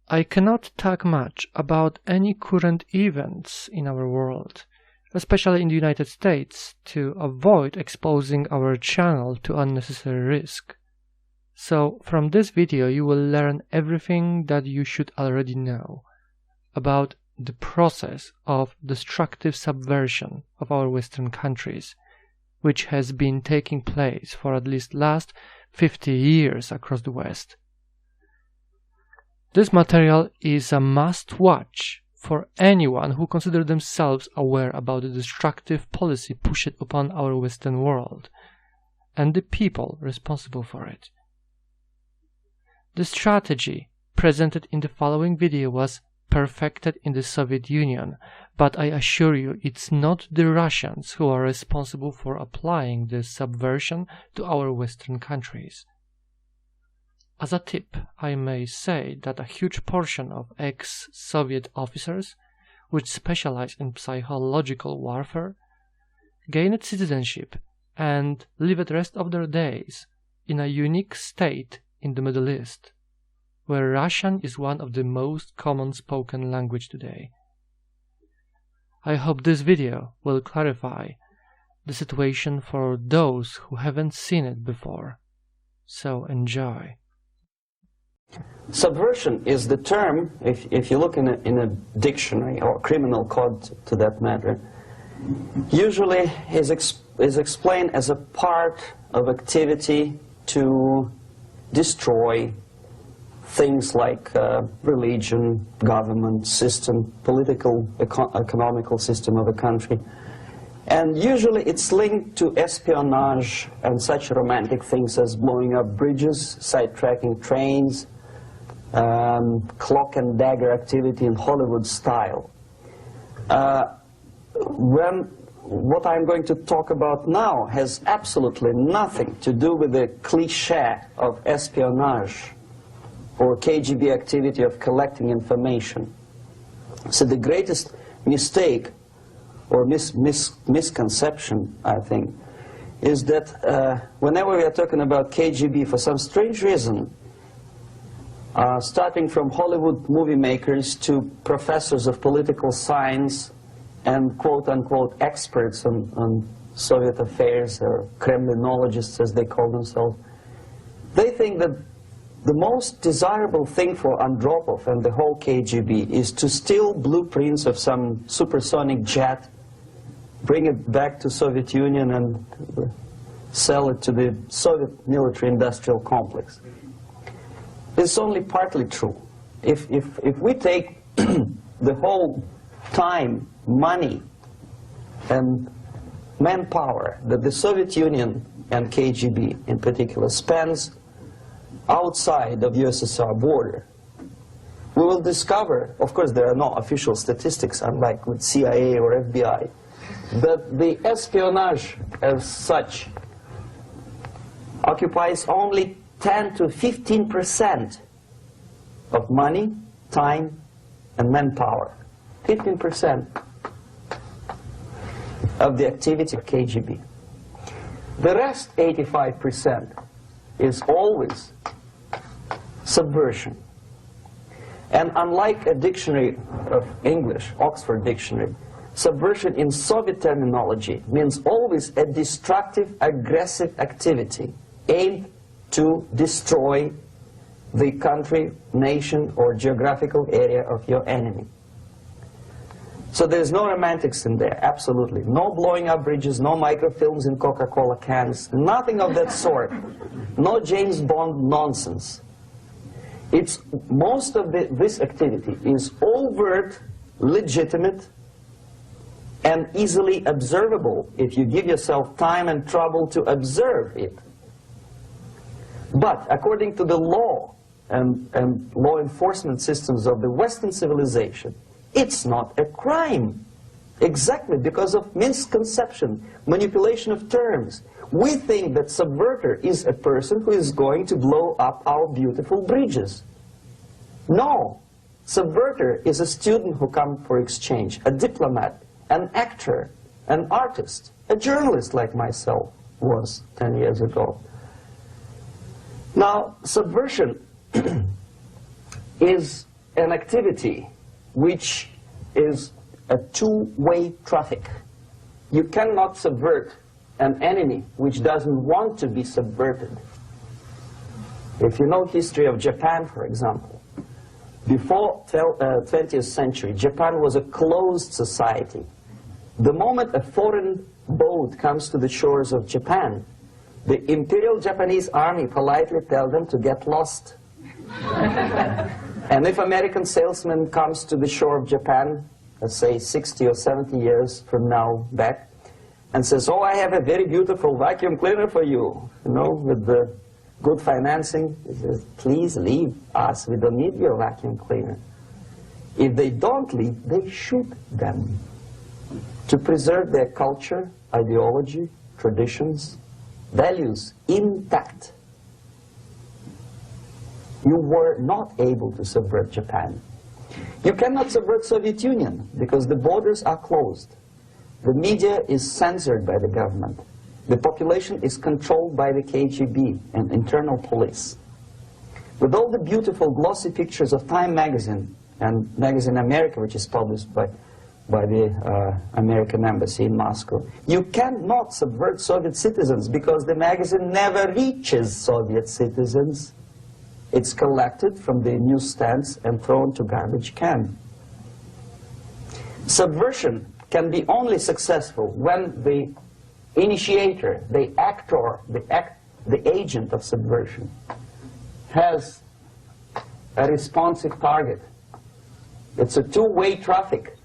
I cannot talk much about any current events in our world, especially in the United States, to avoid exposing our channel to unnecessary risk. So from this video you will learn everything that you should already know about the process of destructive subversion of our Western countries, which has been taking place for at least last 50 years across the West. This material is a must-watch for anyone who considers themselves aware about the destructive policy pushed upon our Western world and the people responsible for it. The strategy presented in the following video was perfected in the Soviet Union, but I assure you it's not the Russians who are responsible for applying this subversion to our Western countries. As a tip, I may say that a huge portion of ex-Soviet officers, which specialize in psychological warfare, gained citizenship and live the rest of their days in a unique state in the Middle East, where Russian is one of the most common spoken language today. I hope this video will clarify the situation for those who haven't seen it before. So enjoy. Subversion is the term, if you look in a dictionary or criminal code to that matter, usually is explained as a part of activity to destroy things like religion, government, system, political, economical system of a country. And usually it's linked to espionage and such romantic things as blowing up bridges, sidetracking trains, cloak and dagger activity in Hollywood style. What I'm going to talk about now has absolutely nothing to do with the cliché of espionage or KGB activity of collecting information. So the greatest mistake or misconception, I think, is that whenever we are talking about KGB, for some strange reason, starting from Hollywood movie makers to professors of political science and quote-unquote experts on Soviet affairs, or Kremlinologists as they call themselves, they think that the most desirable thing for Andropov and the whole KGB is to steal blueprints of some supersonic jet, bring it back to Soviet Union and sell it to the Soviet military-industrial complex. It's only partly true. If we take the whole time, money, and manpower that the Soviet Union and KGB in particular spends outside of USSR border, we will discover, of course there are no official statistics unlike with CIA or FBI, that the espionage as such occupies only 10 to 15% of money, time, and manpower. 15% of the activity of KGB. The rest, 85%, is always subversion. And unlike a dictionary of English, Oxford Dictionary, subversion in Soviet terminology means always a destructive, aggressive activity aimed to destroy the country, nation, or geographical area of your enemy. So there's no romantics in there, absolutely. No blowing up bridges, no microfilms in Coca-Cola cans, nothing of that sort. No James Bond nonsense. It's most of this activity is overt, legitimate, and easily observable if you give yourself time and trouble to observe it. But according to the law and law enforcement systems of the Western civilization, it's not a crime. Exactly because of misconception, manipulation of terms. We think that subverter is a person who is going to blow up our beautiful bridges. No. Subverter is a student who comes for exchange, a diplomat, an actor, an artist, a journalist like myself was 10 years ago. Now, subversion is an activity which is a two-way traffic. You cannot subvert an enemy which doesn't want to be subverted. If you know history of Japan, for example, before 20th century, Japan was a closed society. The moment a foreign boat comes to the shores of Japan, the Imperial Japanese Army politely tells them to get lost. And if American salesman comes to the shore of Japan, let's say 60 or 70 years from now back, and says, oh, I have a very beautiful vacuum cleaner for you, with the good financing, he says, please leave us, we don't need your vacuum cleaner. If they don't leave, they shoot them to preserve their culture, ideology, traditions, values intact. You were not able to subvert Japan. You cannot subvert Soviet Union because the borders are closed. The media is censored by the government. The population is controlled by the KGB and internal police. With all the beautiful glossy pictures of Time magazine and Magazine America, which is published by the American embassy in Moscow, you cannot subvert Soviet citizens because the magazine never reaches Soviet citizens. It's collected from the newsstands and thrown to garbage can. Subversion can be only successful when the initiator, the actor, the agent of subversion has a responsive target. It's a two-way traffic.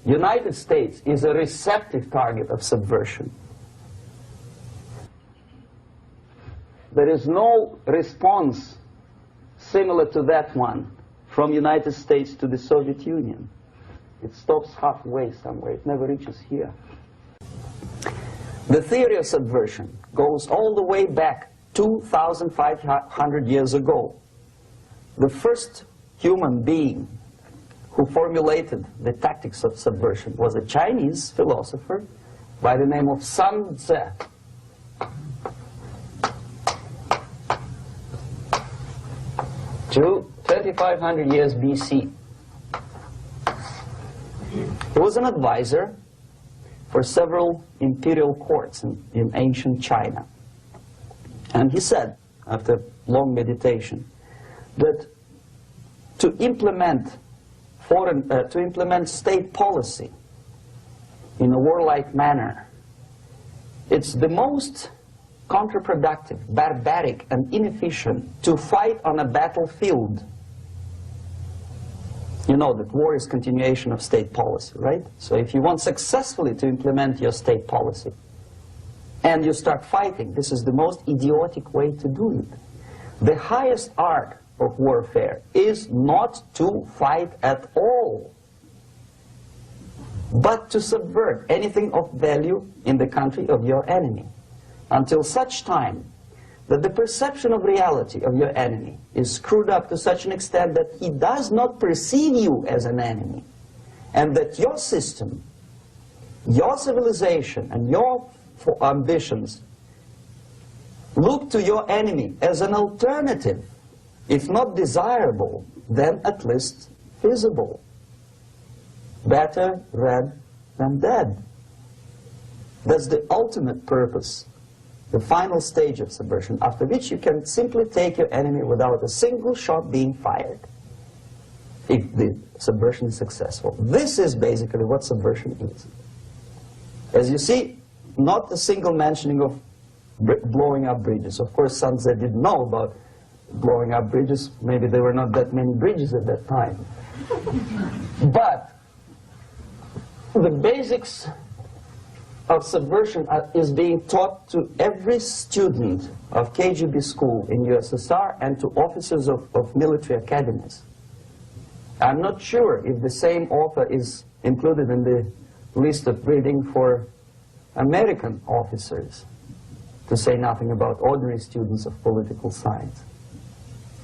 United States is a receptive target of subversion. There is no response similar to that one from United States to the Soviet Union. It stops halfway somewhere. It never reaches here. The theory of subversion goes all the way back 2,500 years ago. The first human being who formulated the tactics of subversion was a Chinese philosopher by the name of Sun Tzu. 2,500 years BC. He was an advisor for several imperial courts in ancient China. And he said, after long meditation, that to implement state policy in a warlike manner, it's the most counterproductive, barbaric, and inefficient to fight on a battlefield. You know that war is continuation of state policy, right? So if you want successfully to implement your state policy and you start fighting, this is the most idiotic way to do it. The highest art of warfare is not to fight at all, but to subvert anything of value in the country of your enemy, until such time that the perception of reality of your enemy is screwed up to such an extent that he does not perceive you as an enemy, and that your system, your civilization, and your ambitions look to your enemy as an alternative, if not desirable, then at least feasible. Better red than dead. That's the ultimate purpose, the final stage of subversion, after which you can simply take your enemy without a single shot being fired, if the subversion is successful. This is basically what subversion is. As you see, not a single mentioning of blowing up bridges. Of course, Sun Tzu didn't know about blowing up bridges. Maybe there were not that many bridges at that time. But the basics of subversion is being taught to every student of KGB school in USSR and to officers of military academies. I'm not sure if the same author is included in the list of reading for American officers, to say nothing about ordinary students of political science.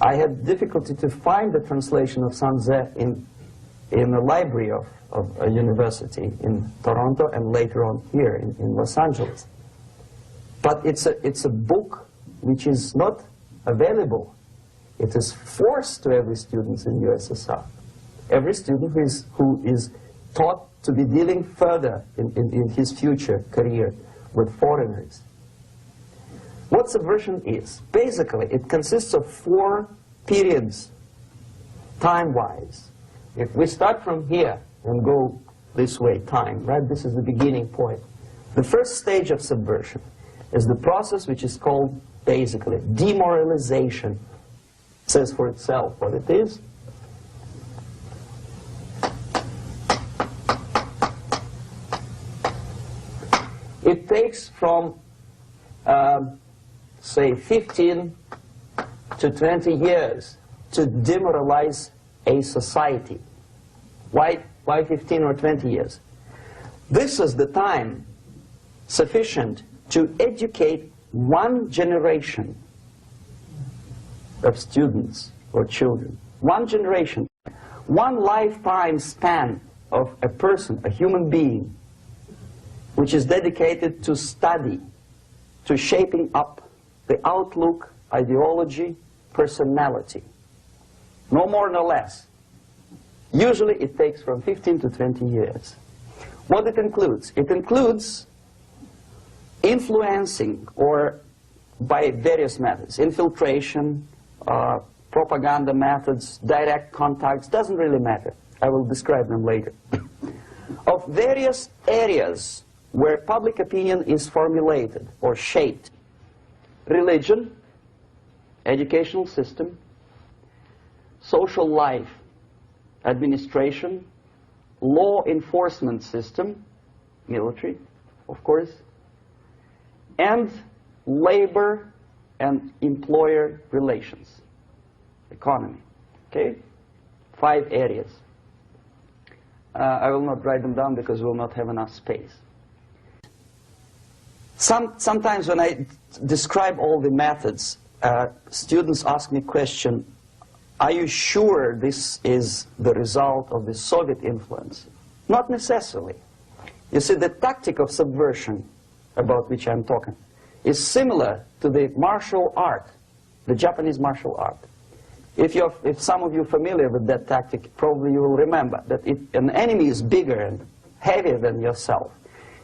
I had difficulty to find the translation of Sun Tzu in the library of a university in Toronto and later on here in Los Angeles. But it's a book which is not available It is forced to every student in USSR. Every student who is taught to be dealing further in his future career with foreigners. What subversion is? Basically, it consists of 4 periods, time-wise. If we start from here and go this way, time, right? This is the beginning point. The first stage of subversion is the process which is called, basically, demoralization. It says for itself what it is. It takes from, say, 15 to 20 years to demoralize a society. Why 15 or 20 years? This is the time sufficient to educate one generation of students or children. One generation. One lifetime span of a person, a human being, which is dedicated to study, to shaping up the outlook, ideology, personality. No more, no less. Usually it takes from 15 to 20 years. What it includes? It includes influencing, or by various methods, infiltration, propaganda methods, direct contacts, doesn't really matter. I will describe them later. Of various areas where public opinion is formulated or shaped. Religion, educational system, social life, administration, law enforcement system, military, of course, and labor and employer relations, economy. Okay? 5 areas. I will not write them down because we will not have enough space. Sometimes when I describe all the methods, students ask me question, are you sure this is the result of the Soviet influence? Not necessarily. You see, the tactic of subversion, about which I'm talking, is similar to the martial art, the Japanese martial art. If some of you are familiar with that tactic, probably you will remember that if an enemy is bigger and heavier than yourself,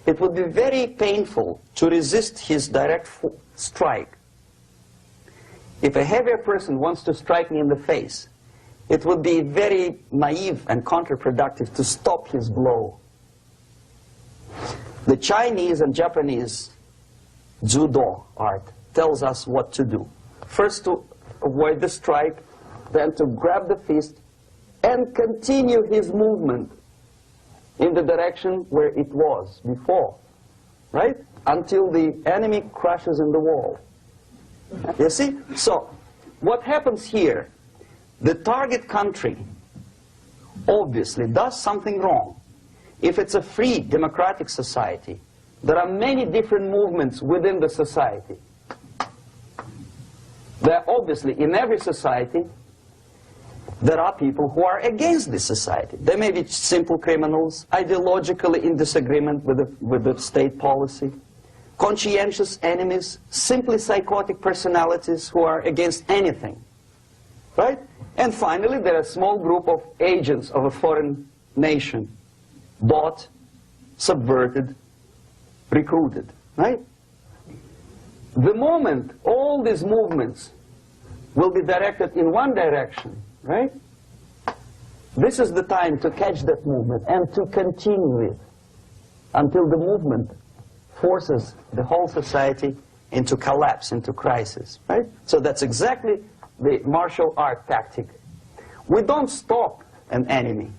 it would be very painful to resist his direct strike. If a heavier person wants to strike me in the face, it would be very naive and counterproductive to stop his blow. The Chinese and Japanese judo art tells us what to do. First to avoid the strike, then to grab the fist and continue his movement in the direction where it was before, right? Until the enemy crashes in the wall. You see? So, what happens here? The target country obviously does something wrong. If it's a free democratic society, there are many different movements within the society. There obviously, in every society, there are people who are against this society. They may be simple criminals, ideologically in disagreement with the state policy, conscientious enemies, simply psychotic personalities who are against anything, right? And finally, there are a small group of agents of a foreign nation, bought, subverted, recruited, right? The moment all these movements will be directed in one direction, right? This is the time to catch that movement and to continue it until the movement forces the whole society into collapse, into crisis, right? So that's exactly the martial art tactic. We don't stop an enemy.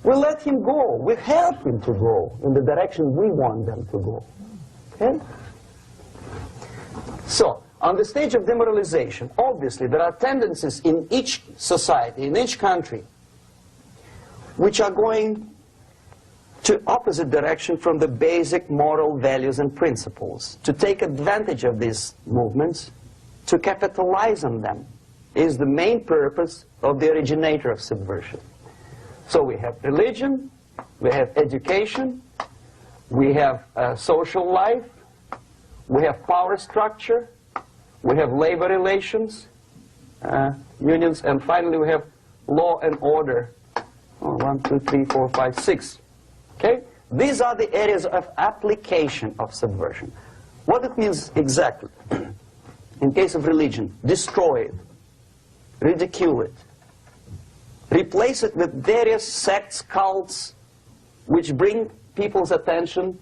We let him go. We help him to go in the direction we want them to go. Okay? So, on the stage of demoralization, obviously there are tendencies in each society, in each country, which are going to opposite direction from the basic moral values and principles. To take advantage of these movements, to capitalize on them, is the main purpose of the originator of subversion. So we have religion, we have education, we have social life, we have power structure, we have labor relations, unions, and finally we have law and order. 1, 2, 3, 4, 5, 6. Okay? These are the areas of application of subversion. What it means exactly? In case of religion, destroy it, ridicule it, replace it with various sects, cults, which bring people's attention,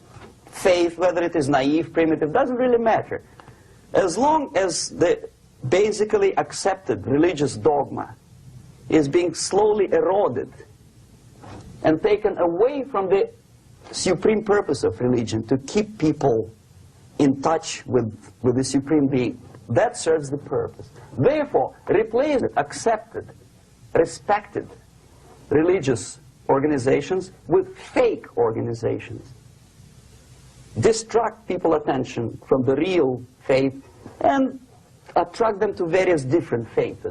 faith, whether it is naive, primitive, doesn't really matter. As long as the basically accepted religious dogma is being slowly eroded and taken away from the supreme purpose of religion, to keep people in touch with the supreme being, that serves the purpose. Therefore, replace it, accepted, respected religious organizations with fake organizations. Distract people's attention from the real faith and attract them to various different faiths.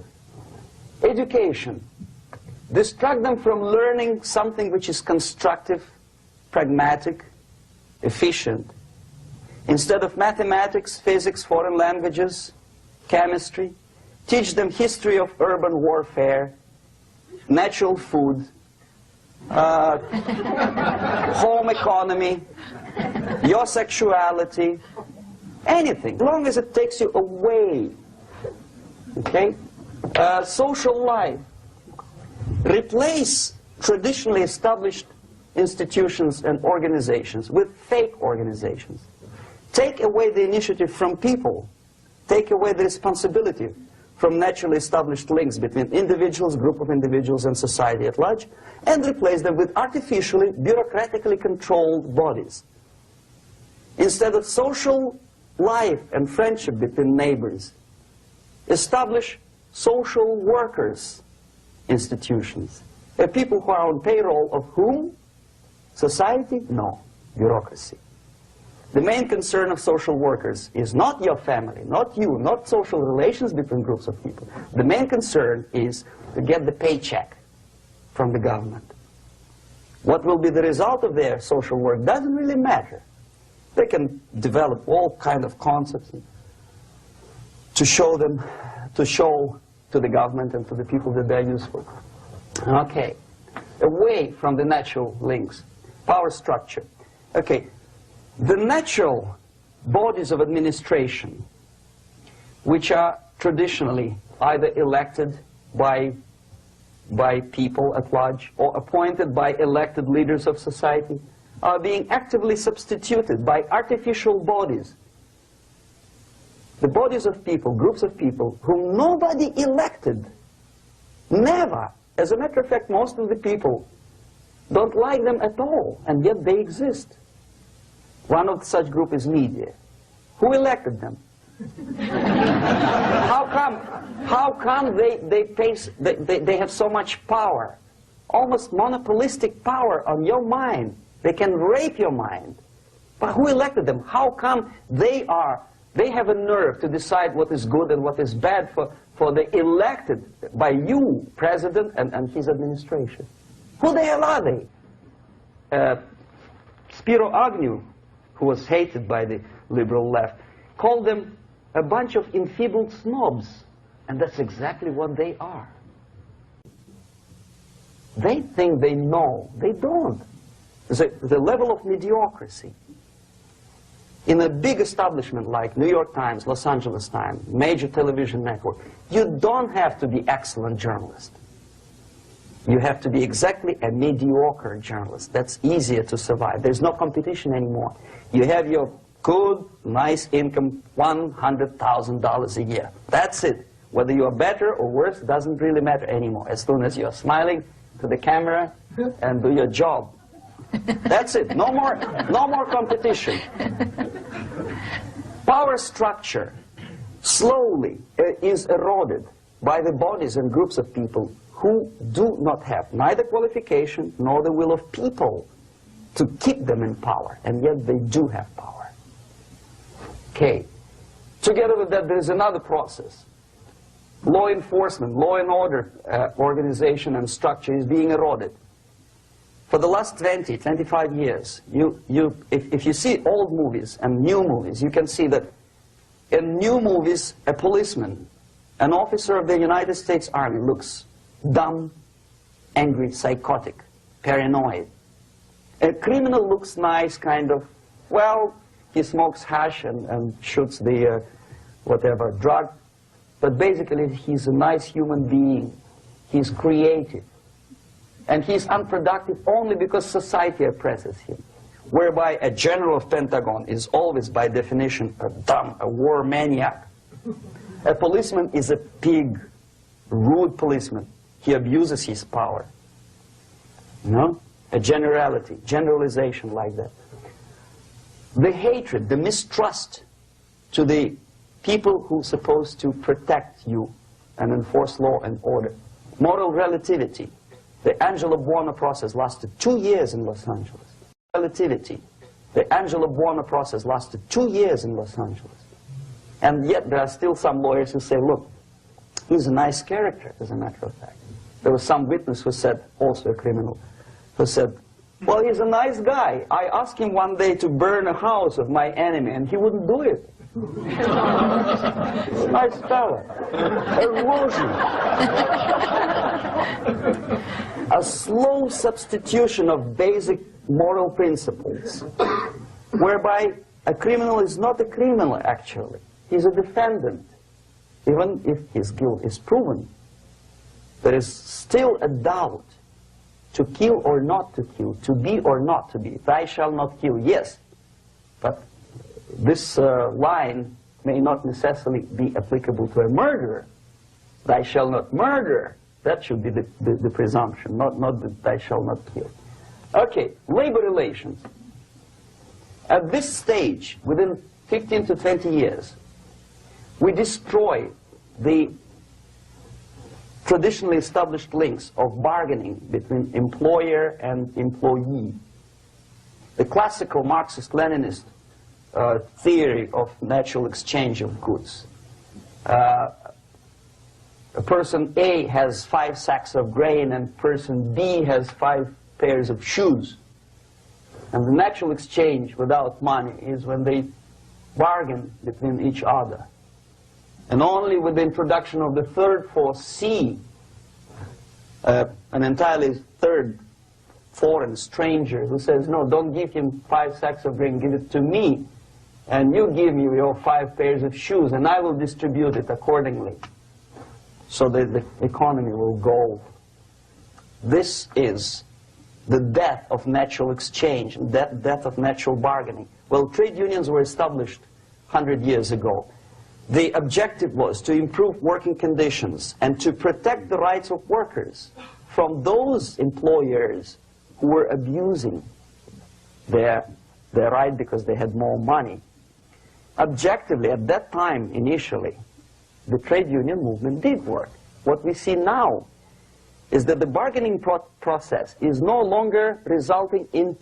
Education. Distract them from learning something which is constructive, pragmatic, efficient. Instead of mathematics, physics, foreign languages, chemistry, teach them history of urban warfare, natural food, home economy, your sexuality, anything, as long as it takes you away. Okay? Social life. Replace traditionally established institutions and organizations with fake organizations. Take away the initiative from people. Take away the responsibility from naturally established links between individuals, group of individuals, and society at large, and replace them with artificially, bureaucratically controlled bodies. Instead of social life and friendship between neighbors, establish social workers institutions. People who are on payroll of whom? Society? No. Bureaucracy. The main concern of social workers is not your family, not you, not social relations between groups of people. The main concern is to get the paycheck from the government. What will be the result of their social work doesn't really matter. They can develop all kind of concepts to show to the government and to the people that they're useful. Okay, away from the natural links, power structure. Okay, the natural bodies of administration, which are traditionally either elected by people at large or appointed by elected leaders of society, are being actively substituted by artificial bodies. The bodies of people, groups of people, whom nobody elected. Never. As a matter of fact, most of the people don't like them at all, and yet they exist. One of such group is media. Who elected them? How come they have so much power? Almost monopolistic power on your mind. They can rape your mind. But who elected them? How come they have a nerve to decide what is good and what is bad for the elected by you, president, and his administration? Who the hell are they? Spiro Agnew, who was hated by the liberal left, called them a bunch of enfeebled snobs. And that's exactly what they are. They think they know. They don't. The level of mediocrity. In a big establishment like New York Times, Los Angeles Times, major television network, you don't have to be excellent journalist. You have to be exactly a mediocre journalist. That's easier to survive. There's no competition anymore. You have your good, nice income, $100,000 a year. That's it. Whether you are better or worse doesn't really matter anymore. As soon as you're smiling to the camera and do your job. That's it. No more competition. Power structure slowly is eroded by the bodies and groups of people who do not have neither qualification nor the will of people to keep them in power, and yet they do have power. Okay. Together with that, there is another process. Law enforcement, law and order organization and structure is being eroded. For the last 20, 25 years, if you see old movies and new movies, you can see that in new movies, a policeman An officer of the United States Army looks dumb, angry, psychotic, paranoid. A criminal looks nice, kind of, well, he smokes hash and shoots the whatever drug, but basically he's a nice human being. He's creative. And he's unproductive only because society oppresses him. Whereby a general of Pentagon is always, by definition, a dumb, a war maniac. A policeman is a pig, rude policeman. He abuses his power. No? A generality, generalization like that. The hatred, the mistrust to the people who are supposed to protect you and enforce law and order. Moral relativity. The Angelo Buono process lasted 2 years in Los Angeles. Relativity. The Angelo Buono process lasted 2 years in Los Angeles. And yet there are still some lawyers who say, look, he's a nice character, as a matter of fact. There was some witness who said, also a criminal, who said, well, he's a nice guy. I asked him one day to burn a house of my enemy, and he wouldn't do it. Nice fella. Erosion. A slow substitution of basic moral principles, whereby a criminal is not a criminal, actually. He's a defendant. Even if his guilt is proven, there is still a doubt. To kill or not to kill, to be or not to be. Thou shalt not kill, yes. But this line may not necessarily be applicable to a murderer. Thou shalt not murder. That should be the presumption, not that thou shalt not kill. Okay, labor relations. At this stage, within 15 to 20 years, we destroy the traditionally established links of bargaining between employer and employee. The classical Marxist-Leninist theory of natural exchange of goods. A person A has 5 sacks of grain and person B has 5 pairs of shoes. And the natural exchange without money is when they bargain between each other. And only with the introduction of the third force, C, an entirely third foreign stranger who says, no, don't give him 5 sacks of grain, give it to me, and you give me your 5 pairs of shoes, and I will distribute it accordingly, so that the economy will go. This is the death of natural exchange, death of natural bargaining. Well, trade unions were established 100 years ago. The objective was to improve working conditions and to protect the rights of workers from those employers who were abusing their right because they had more money. Objectively, at that time, initially, the trade union movement did work. What we see now is that the bargaining process is no longer resulting in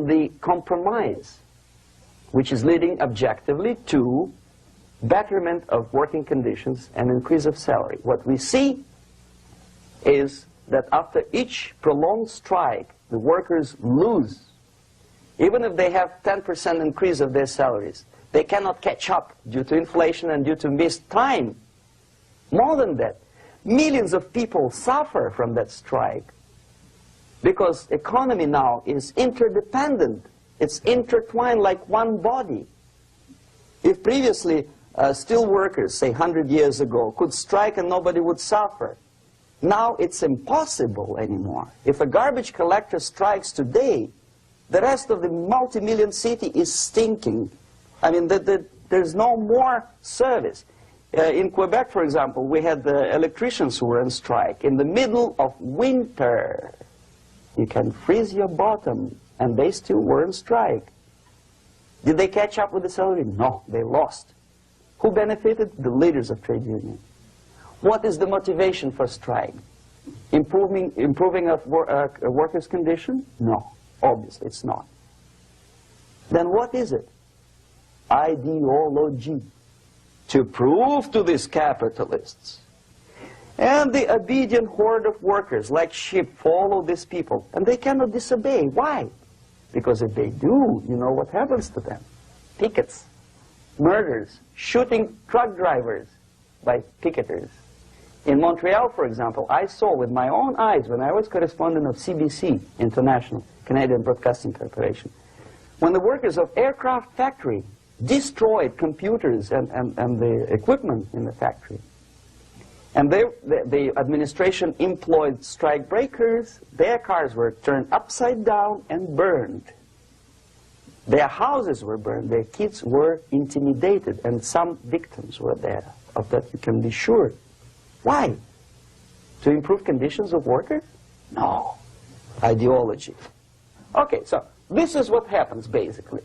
the compromise, which is leading objectively to betterment of working conditions and increase of salary. What we see is that after each prolonged strike, the workers lose. Even if they have 10% increase of their salaries, they cannot catch up due to inflation and due to missed time. More than that, millions of people suffer from that strike because economy now is interdependent. It's intertwined like one body. If previously steel workers, say 100 years ago, could strike and nobody would suffer, now it's impossible anymore. If a garbage collector strikes today, the rest of the multi-million city is stinking. I mean, there's no more service. In Quebec, for example, we had the electricians who were on strike in the middle of winter. You can freeze your bottom, and they still were on strike. Did they catch up with the salary? No, they lost. Who benefited? The leaders of trade unions. What is the motivation for strike? Improving of a workers' condition? No, obviously it's not. Then what is it? Ideology. To prove to these capitalists. And the obedient horde of workers, like sheep, follow these people. And they cannot disobey. Why? Because if they do, you know what happens to them. Pickets, murders, shooting truck drivers, by picketers. In Montreal, for example, I saw with my own eyes when I was correspondent of CBC International, Canadian Broadcasting Corporation, when the workers of aircraft factory destroyed computers and the equipment in the factory. And the administration employed strike breakers. Their cars were turned upside down and burned. Their houses were burned. Their kids were intimidated. And some victims were there. Of that you can be sure. Why? To improve conditions of workers? No. Ideology. Okay, so this is what happens, basically.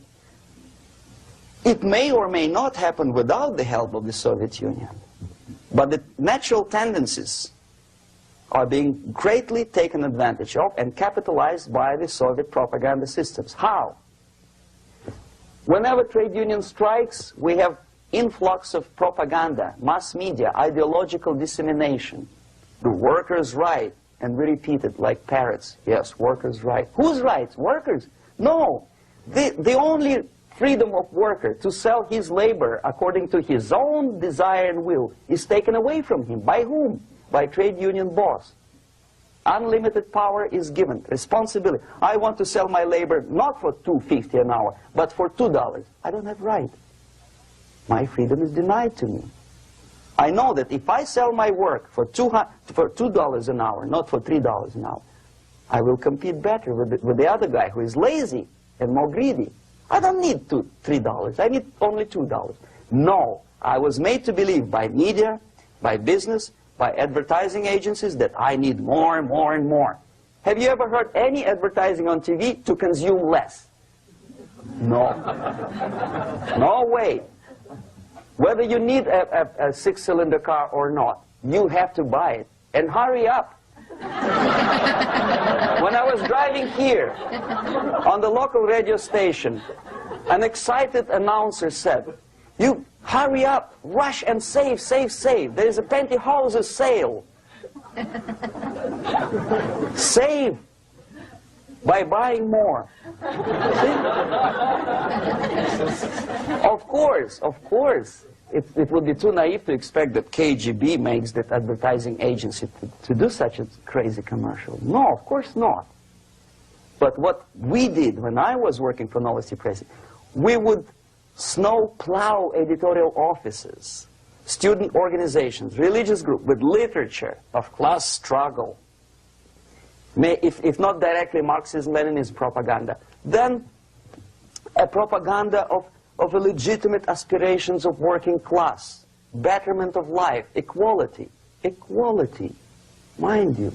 It may or may not happen without the help of the Soviet Union. But the natural tendencies are being greatly taken advantage of and capitalized by the Soviet propaganda systems. How? Whenever trade union strikes, we have influx of propaganda, mass media, ideological dissemination. The workers' right, and we repeat it like parrots. Yes, workers' right. Whose rights? Workers? No. The only freedom of worker to sell his labor according to his own desire and will is taken away from him. By whom? By trade union boss. Unlimited power is given. Responsibility. I want to sell my labor not for $2.50 an hour, but for $2. I don't have right. My freedom is denied to me. I know that if I sell my work for $2 an hour, not for $3 an hour, I will compete better with the other guy who is lazy and more greedy. I don't need $3. I need only $2. No, I was made to believe by media, by business, by advertising agencies that I need more and more and more. Have you ever heard any advertising on TV to consume less? No. No way. Whether you need a six-cylinder car or not, you have to buy it. And hurry up. When I was driving here, on the local radio station, an excited announcer said, "You hurry up, rush and save, save, save. There is a pantyhose sale." Save by buying more. Of course. It would be too naive to expect that KGB makes that advertising agency to do such a crazy commercial. No, of course not. But what we did when I was working for Novosti Press, we would snow plow editorial offices, student organizations, religious groups with literature of class struggle. If not directly Marxism-Leninism propaganda, then a propaganda of the legitimate aspirations of working class, betterment of life, equality. Equality, mind you.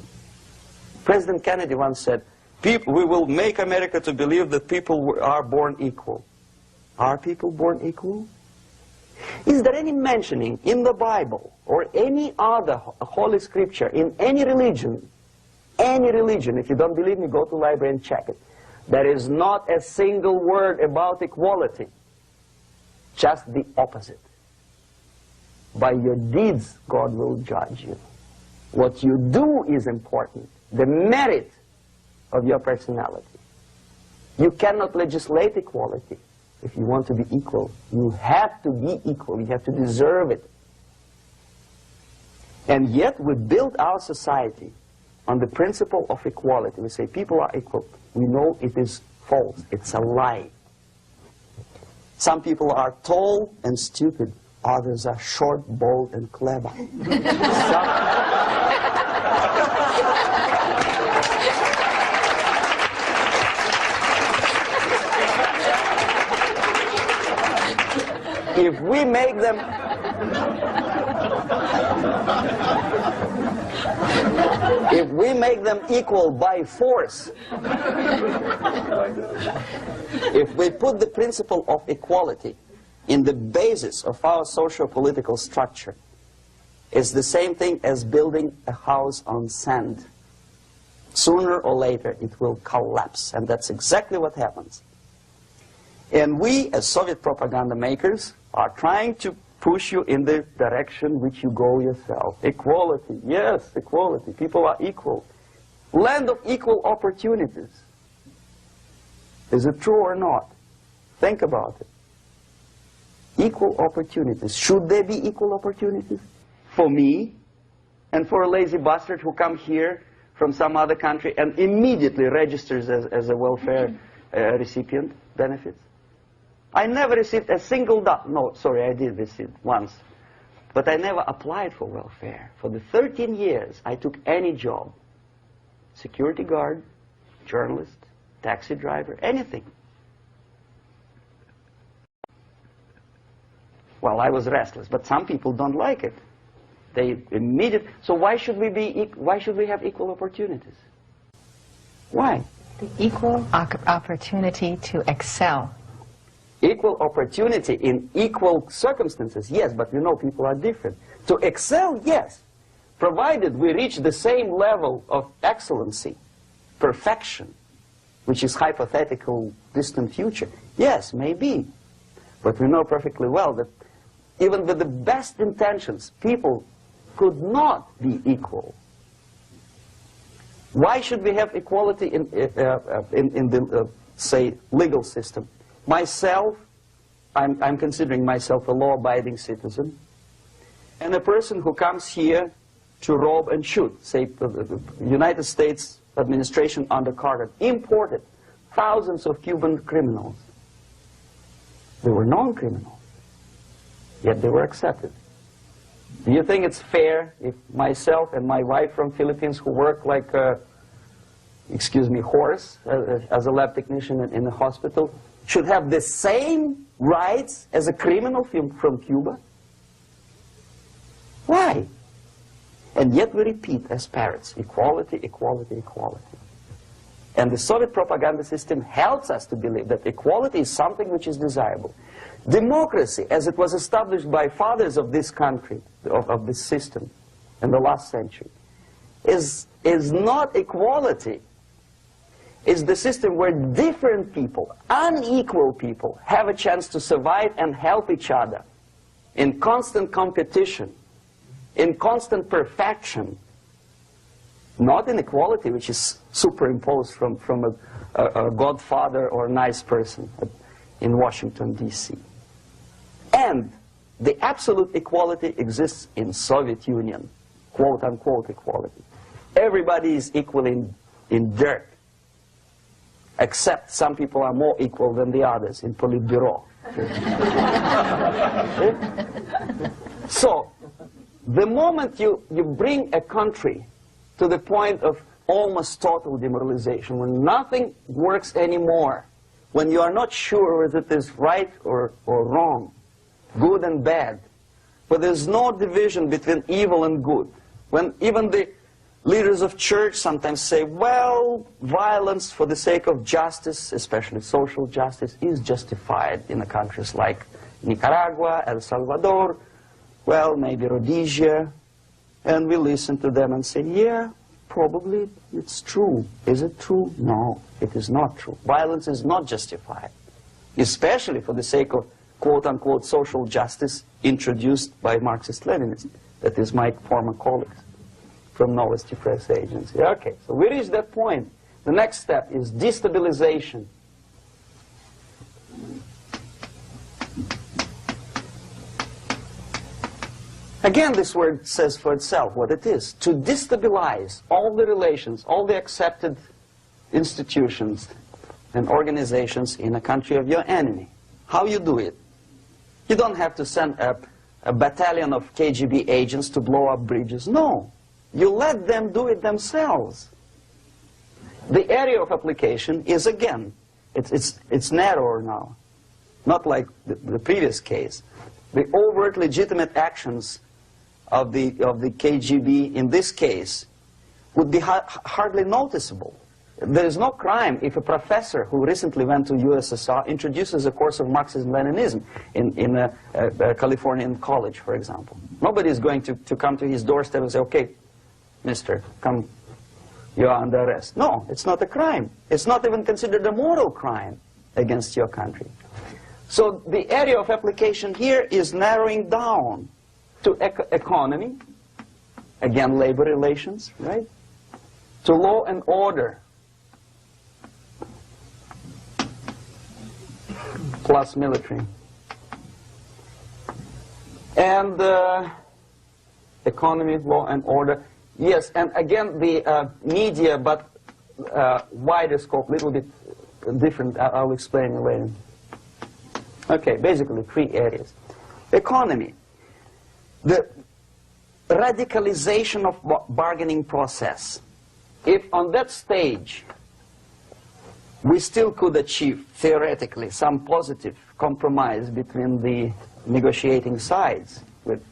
President Kennedy once said, we will make America to believe that people are born equal. Are people born equal? Is there any mentioning in the Bible or any other holy scripture in any religion, if you don't believe me, go to the library and check it. There is not a single word about equality. Just the opposite. By your deeds, God will judge you. What you do is important. The merit of your personality. You cannot legislate equality. If you want to be equal, you have to be equal. You have to deserve it. And yet we build our society on the principle of equality. We say people are equal. We know it is false. It's a lie. Some people are tall and stupid. Others are short, bold, and clever. If we make them equal by force, if we put the principle of equality in the basis of our socio-political structure, it's the same thing as building a house on sand. Sooner or later it will collapse, and that's exactly what happens. And we, as Soviet propaganda makers, are trying to push you in the direction which you go yourself. Equality, yes, equality. People are equal. Land of equal opportunities. Is it true or not? Think about it. Equal opportunities. Should there be equal opportunities? for me and for a lazy bastard who come here from some other country and immediately registers as a welfare recipient benefits. I never received a single dollar. No, sorry, I did receive once. But I never applied for welfare. For the 13 years, I took any job. Security guard, journalist, taxi driver, anything. Well, I was restless, but some people don't like it. They immediately. So why should we have equal opportunities? Why? The equal opportunity to excel. Equal opportunity in equal circumstances, yes, but you know people are different. To excel, yes, provided we reach the same level of excellency, perfection, which is hypothetical, distant future. Yes, maybe. But we know perfectly well that even with the best intentions, people could not be equal. Why should we have equality in the, say, legal system? Myself, I'm considering myself a law-abiding citizen, and a person who comes here to rob and shoot, say, the United States administration under Carter, imported thousands of Cuban criminals. They were non-criminals, yet they were accepted. Do you think it's fair if myself and my wife from Philippines, who work like a, excuse me, horse as a lab technician in a hospital, should have the same rights as a criminal from Cuba? Why? And yet we repeat as parrots, equality, equality, equality. And the Soviet propaganda system helps us to believe that equality is something which is desirable. Democracy, as it was established by fathers of this country, of this system in the last century, is not equality. It's the system where different people, unequal people, have a chance to survive and help each other in constant competition, in constant perfection, not in equality, which is superimposed from a godfather or a nice person in Washington, D.C. And the absolute equality exists in Soviet Union, quote-unquote equality. Everybody is equal in dirt, except some people are more equal than the others in Politburo. So, the moment you bring a country to the point of almost total demoralization, when nothing works anymore, when you are not sure whether it is right or wrong, good and bad, but there's no division between evil and good, when even the leaders of church sometimes say, well, violence for the sake of justice, especially social justice, is justified in countries like Nicaragua, El Salvador, well, maybe Rhodesia, and we listen to them and say, yeah, probably it's true. Is it true? No, it is not true. Violence is not justified, especially for the sake of quote-unquote social justice introduced by Marxist-Leninists, that is my former colleagues from Novosti Press Agency. Okay, so we reached that point. The next step is destabilization. Again, this word says for itself what it is. To destabilize all the relations, all the accepted institutions and organizations in a country of your enemy. How you do it? You don't have to send a battalion of KGB agents to blow up bridges. No. You let them do it themselves. The area of application is, again, it's narrower now. Not like the previous case. The overt legitimate actions of the KGB in this case would be hardly noticeable. There is no crime if a professor who recently went to USSR introduces a course of Marxism-Leninism in a Californian college, for example. Nobody is going to come to his doorstep and say, okay, mister, come, you are under arrest. No, it's not a crime. It's not even considered a moral crime against your country. So the area of application here is narrowing down to economy, again, labor relations, right? To law and order, plus military. And Economy, law and order. Yes, and again the media, but wider scope, little bit different. I'll explain later. Okay, basically 3 areas. Economy. The radicalization of bargaining process. If on that stage we still could achieve, theoretically, some positive compromise between the negotiating sides with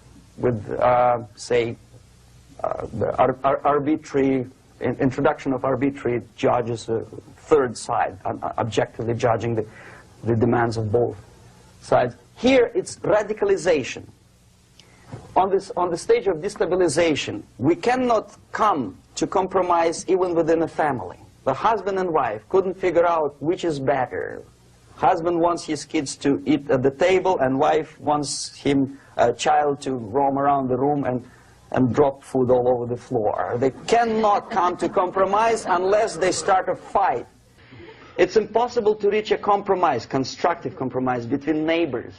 say, the arbitrary, introduction of arbitrary judges, a third side, objectively judging the demands of both sides. Here it's radicalization. On the stage of destabilization, we cannot come to compromise even within a family. The husband and wife couldn't figure out which is better. Husband wants his kids to eat at the table, and wife wants a child to roam around the room and drop food all over the floor. They cannot come to compromise unless they start a fight. It's impossible to reach a compromise, constructive compromise, between neighbors.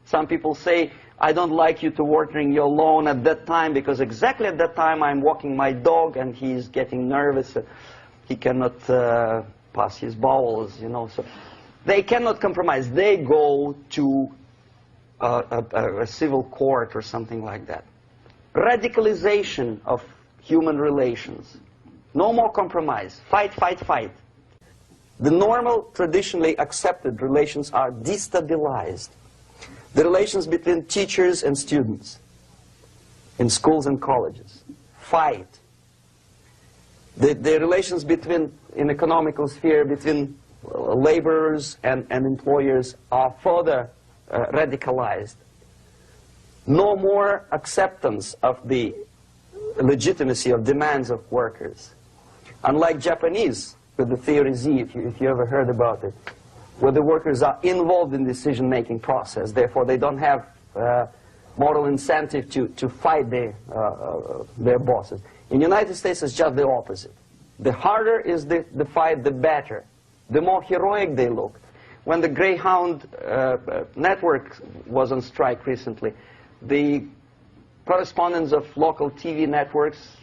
Some people say, I don't like you to watering your lawn at that time because exactly at that time I'm walking my dog and he's getting nervous. He cannot pass his bowels, you know. So they cannot compromise. They go to a civil court or something like that. Radicalization of human relations. No more compromise. Fight, fight, fight. The normal, traditionally accepted relations are destabilized. The relations between teachers and students in schools and colleges. Fight. The relations between, in economical sphere, between laborers and employers are further radicalized. No more acceptance of the legitimacy of demands of workers. Unlike Japanese, with the theory Z, if you ever heard about it, where the workers are involved in the decision-making process, therefore they don't have moral incentive to fight their bosses. In the United States, it's just the opposite. The harder is the fight, the better. The more heroic they look. When the Greyhound network was on strike recently, the correspondents of local TV networks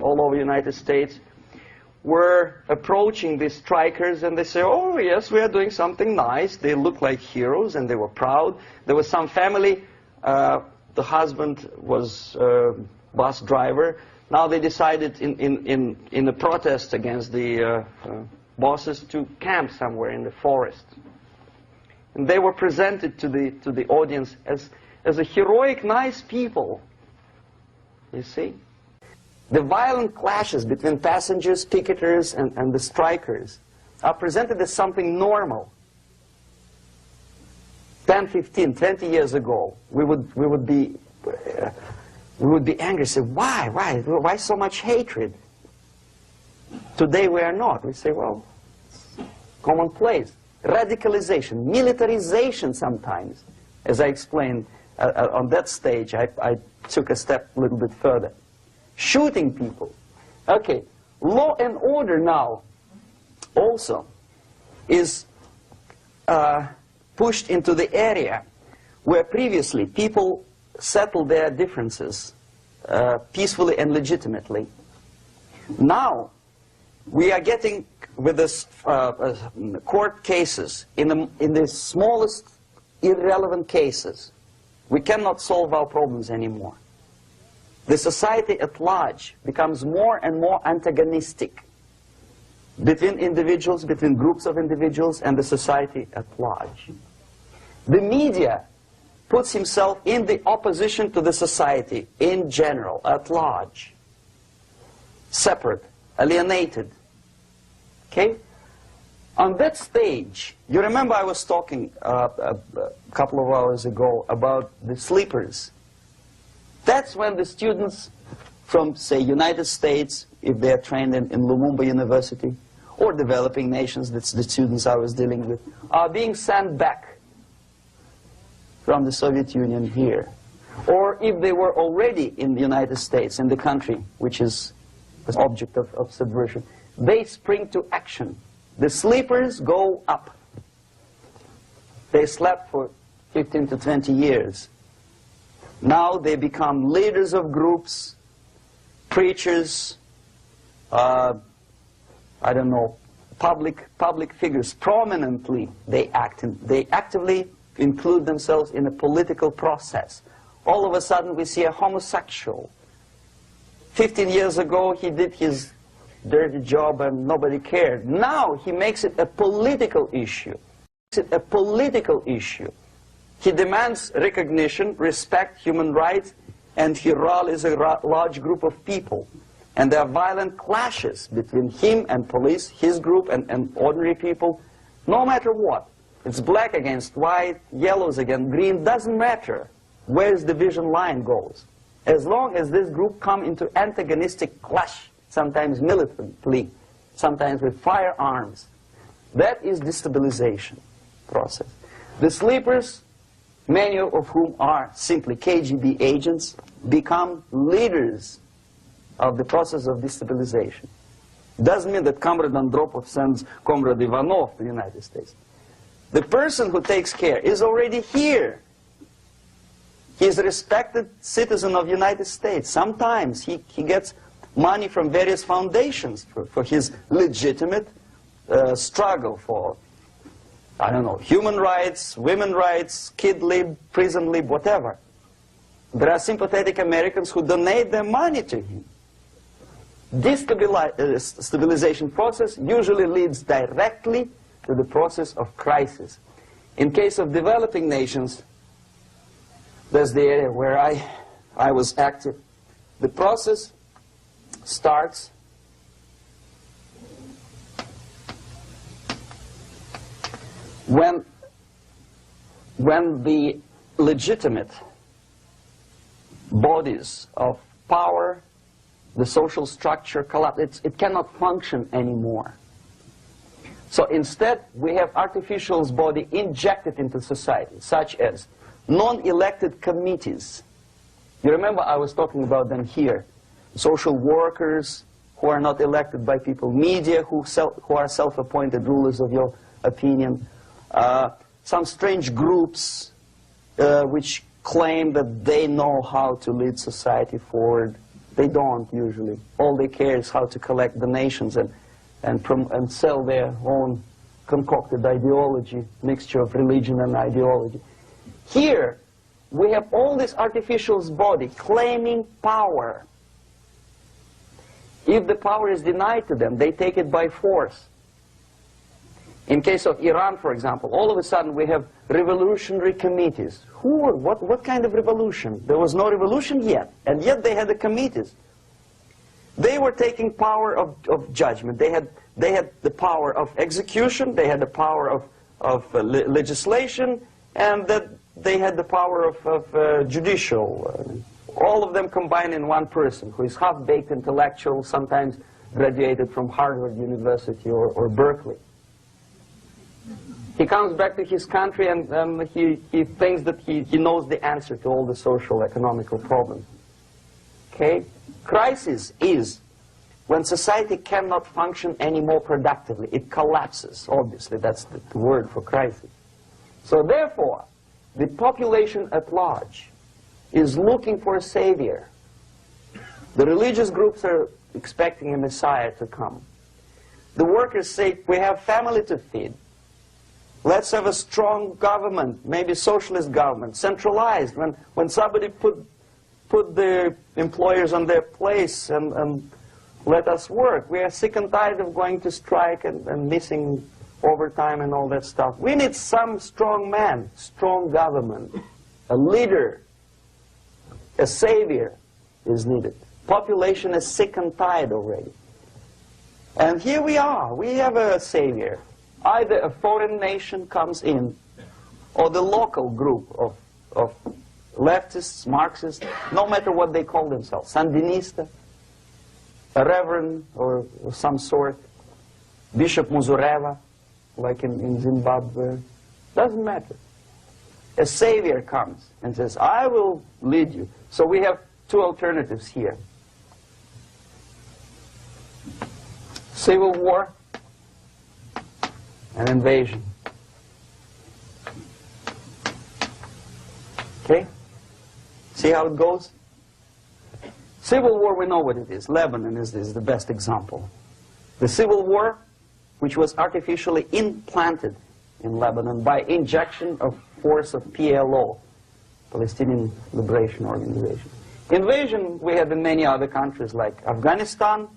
all over the United States were approaching the strikers, and they say, oh yes, we are doing something nice. They look like heroes and they were proud. There was some family, the husband was bus driver. Now they decided in a protest against the bosses to camp somewhere in the forest. And they were presented to the audience as a heroic, nice people. You see? The violent clashes between passengers, picketers, and the strikers are presented as something normal. 10, 15, 20 years ago, we would be angry, say, why so much hatred? Today we are not. We say, well, commonplace. Radicalization, militarization sometimes. As I explained on that stage, I took a step a little bit further. Shooting people. Okay, law and order now also is pushed into the area where previously people settled their differences peacefully and legitimately. Now we are getting with this court cases in the smallest irrelevant cases. We cannot solve our problems anymore. The society at large becomes more and more antagonistic between individuals, between groups of individuals, and the society at large. The media puts himself in the opposition to the society in general, at large. Separate, alienated. Okay? On that stage, you remember I was talking a couple of hours ago about the sleepers. That's when the students from, say, United States, if they are trained in Lumumba University, or developing nations, that's the students I was dealing with, are being sent back from the Soviet Union here. Or if they were already in the United States, in the country, which is the object of subversion, they spring to action. The sleepers go up. They slept for 15 to 20 years. Now they become leaders of groups, preachers, I don't know, public figures. Prominently, they actively include themselves in a political process. All of a sudden, we see a homosexual. 15 years ago, he did his dirty job and nobody cared. Now, he makes it a political issue. He demands recognition, respect, human rights, and he rallies a large group of people. And there are violent clashes between him and police, his group and ordinary people, no matter what. It's black against white, yellows against green, doesn't matter where his division line goes. As long as this group come into antagonistic clash, sometimes militantly, sometimes with firearms, that is destabilization process. The sleepers, many of whom are simply KGB agents, become leaders of the process of destabilization. Doesn't mean that Comrade Andropov sends Comrade Ivanov to the United States. The person who takes care is already here. He is a respected citizen of the United States. Sometimes he gets money from various foundations for his legitimate struggle for, I don't know, human rights, women's rights, kid lib, prison lib, whatever. There are sympathetic Americans who donate their money to him. This stabilization process usually leads directly to the process of crisis. In case of developing nations, that's the area where I was active. The process starts when the legitimate bodies of power, the social structure collapse. It cannot function anymore. So instead, we have artificial body injected into society, such as non-elected committees. You remember I was talking about them here. Social workers who are not elected by people, media who are self-appointed rulers of your opinion, some strange groups which claim that they know how to lead society forward. They don't usually. All they care is how to collect donations and sell their own concocted ideology, mixture of religion and ideology. Here, we have all this artificial body claiming power. If the power is denied to them, they take it by force. In case of Iran, for example, all of a sudden we have revolutionary committees. What kind of revolution? There was no revolution yet, and yet they had the committees. They were taking power of judgment. They had the power of execution, they had the power of legislation, and that they had the power of judicial. All of them combined in one person, who is half-baked intellectual, sometimes graduated from Harvard University or Berkeley. He comes back to his country and he thinks that he knows the answer to all the social, economical problems. Okay? Crisis is when society cannot function any more productively. It collapses, obviously. That's the word for crisis. So therefore, the population at large is looking for a savior. The religious groups are expecting a messiah to come. The workers say, we have family to feed. Let's have a strong government, maybe socialist government, centralized, when somebody put the employers on their place and let us work. We are sick and tired of going to strike and missing overtime and all that stuff. We need some strong man, strong government, a leader, a savior is needed. Population is sick and tired already. And here we are. We have a savior. Either a foreign nation comes in, or the local group of leftists, Marxists, no matter what they call themselves, Sandinista, a reverend or some sort, Bishop Muzureva, like in Zimbabwe, doesn't matter. A savior comes and says, I will lead you. So we have two alternatives here. Civil war, an invasion. Okay? See how it goes? Civil war, we know what it is. Lebanon is the best example. The civil war, which was artificially implanted in Lebanon by injection of force of PLO, Palestinian Liberation Organization. Invasion we had in many other countries like Afghanistan,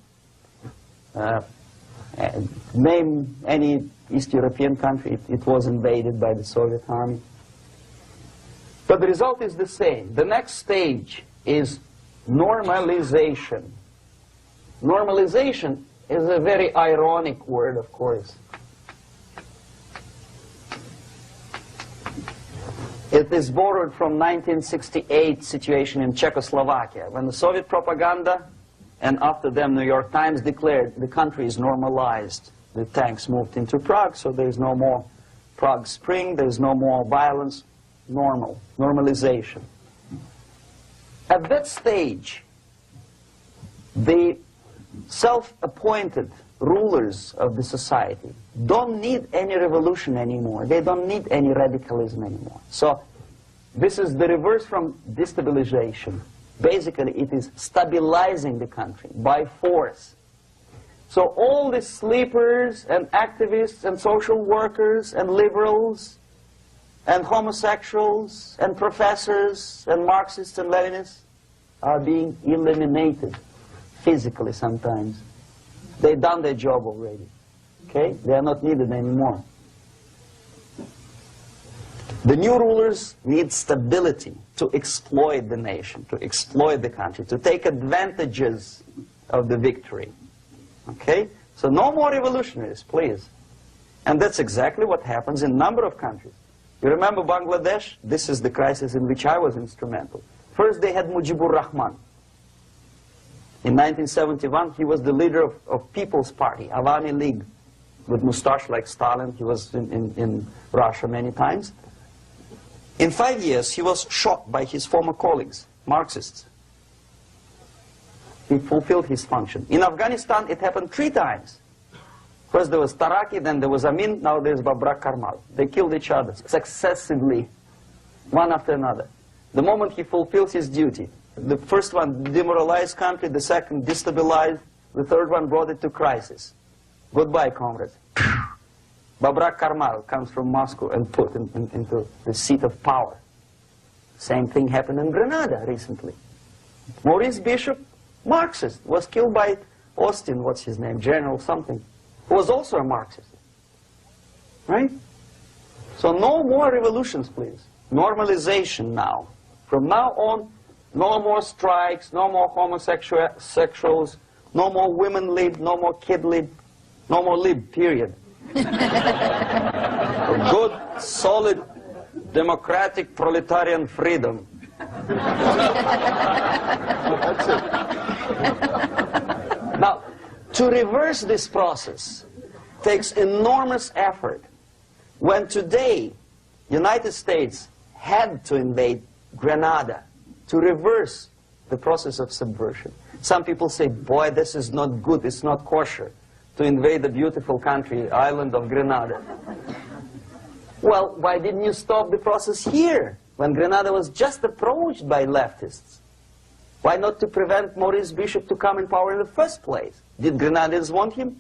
name any East European country, it was invaded by the Soviet army. But the result is the same. The next stage is normalization. Normalization is a very ironic word, of course. It is borrowed from 1968 situation in Czechoslovakia, when the Soviet propaganda, and after them New York Times, declared the country is normalized. The tanks moved into Prague, so there is no more Prague Spring, there is no more violence. Normalization. At that stage, the self-appointed rulers of the society don't need any revolution anymore. They don't need any radicalism anymore. So this is the reverse from destabilization. Basically, it is stabilizing the country by force. So all the sleepers and activists and social workers and liberals and homosexuals and professors and Marxists and Leninists are being eliminated physically sometimes. They've done their job already. Okay? They are not needed anymore. The new rulers need stability to exploit the nation, to exploit the country, to take advantages of the victory. Okay? So no more revolutionaries, please. And that's exactly what happens in a number of countries. You remember Bangladesh? This is the crisis in which I was instrumental. First they had Mujibur Rahman. In 1971, he was the leader of People's Party, Awami League, with mustache like Stalin. He was in Russia many times. In 5 years, he was shot by his former colleagues, Marxists. He fulfilled his function. In Afghanistan, it happened 3 times. First there was Taraki, then there was Amin, now there's Babrak Karmal. They killed each other successively, one after another. The moment he fulfills his duty, the first one demoralized country, the second destabilized, the third one brought it to crisis. Goodbye, comrades. Babrak Karmal comes from Moscow and put into the seat of power. Same thing happened in Grenada recently. Maurice Bishop, Marxist, was killed by Austin, what's his name, General something, who was also a Marxist. Right? So no more revolutions, please. Normalization now. From now on, no more strikes, no more homosexuals, no more women lib, no more kid lib, no more lib, period. A good, solid, democratic, proletarian freedom. That's it. Now, to reverse this process takes enormous effort. When today, United States had to invade Grenada to reverse the process of subversion. Some people say, boy, this is not good, it's not kosher to invade the beautiful country, island of Grenada. Well, why didn't you stop the process here, when Grenada was just approached by leftists? Why not to prevent Maurice Bishop to come in power in the first place? Did Grenadians want him?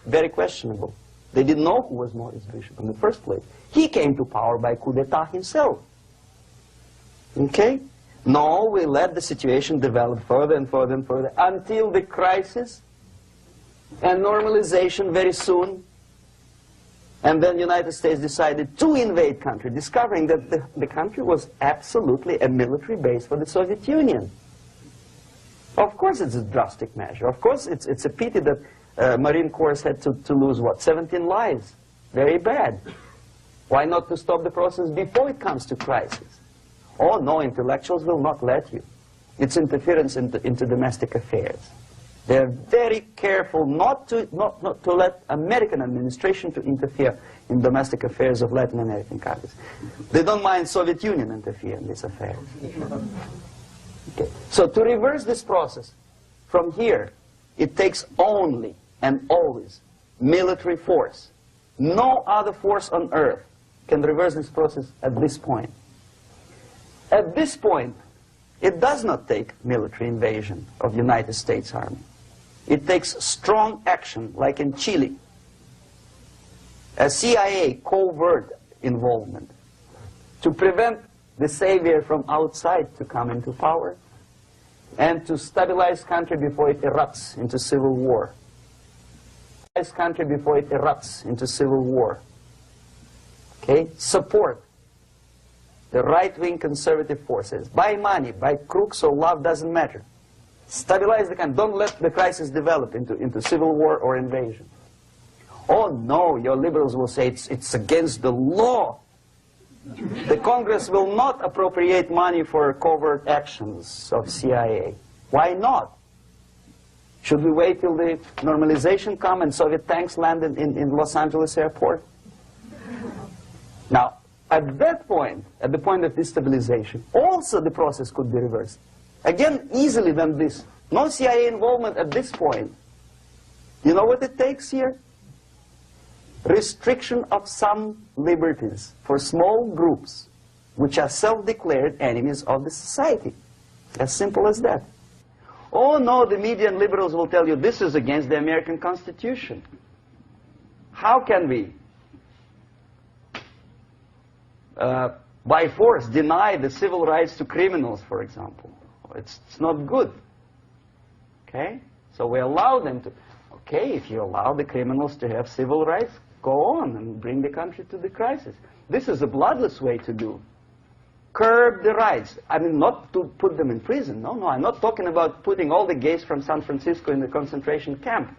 Very questionable. They didn't know who was Maurice Bishop in the first place. He came to power by coup d'etat himself. Okay? No, we let the situation develop further and further and further until the crisis and normalization very soon. And then the United States decided to invade country, discovering that the country was absolutely a military base for the Soviet Union. Of course it's a drastic measure. Of course it's a pity that Marine Corps had to lose, what, 17 lives. Very bad. Why not to stop the process before it comes to crisis? Oh, no, intellectuals will not let you. It's interference into domestic affairs. They're very careful not to let American administration to interfere in domestic affairs of Latin American countries. They don't mind Soviet Union interfere in these affairs. Okay. So to reverse this process, from here, it takes only and always military force. No other force on earth can reverse this process at this point. At this point, It does not take military invasion of the United States Army. It takes strong action, like in Chile, a CIA covert involvement to prevent the savior from outside to come into power and to stabilize country before it erupts into civil war. Stabilize country before it erupts into civil war. Okay? Support the right-wing conservative forces. By money, by crooks or love, doesn't matter. Stabilize the country. Don't let the crisis develop into civil war or invasion. Oh no, your liberals will say it's against the law. The Congress will not appropriate money for covert actions of CIA. Why not? Should we wait till the normalization come and Soviet tanks land in Los Angeles airport? Now, at that point, at the point of destabilization, also the process could be reversed. Again, easily than this. No CIA involvement at this point. You know what it takes here? Restriction of some liberties for small groups which are self-declared enemies of the society. As simple as that. Oh no, the media and liberals will tell you this is against the American Constitution. How can we by force deny the civil rights to criminals, for example? It's not good. Okay? So we allow them to. Okay, if you allow the criminals to have civil rights, go on and bring the country to the crisis. This is a bloodless way to do. Curb the rights. I mean, not to put them in prison. No, I'm not talking about putting all the gays from San Francisco in the concentration camp.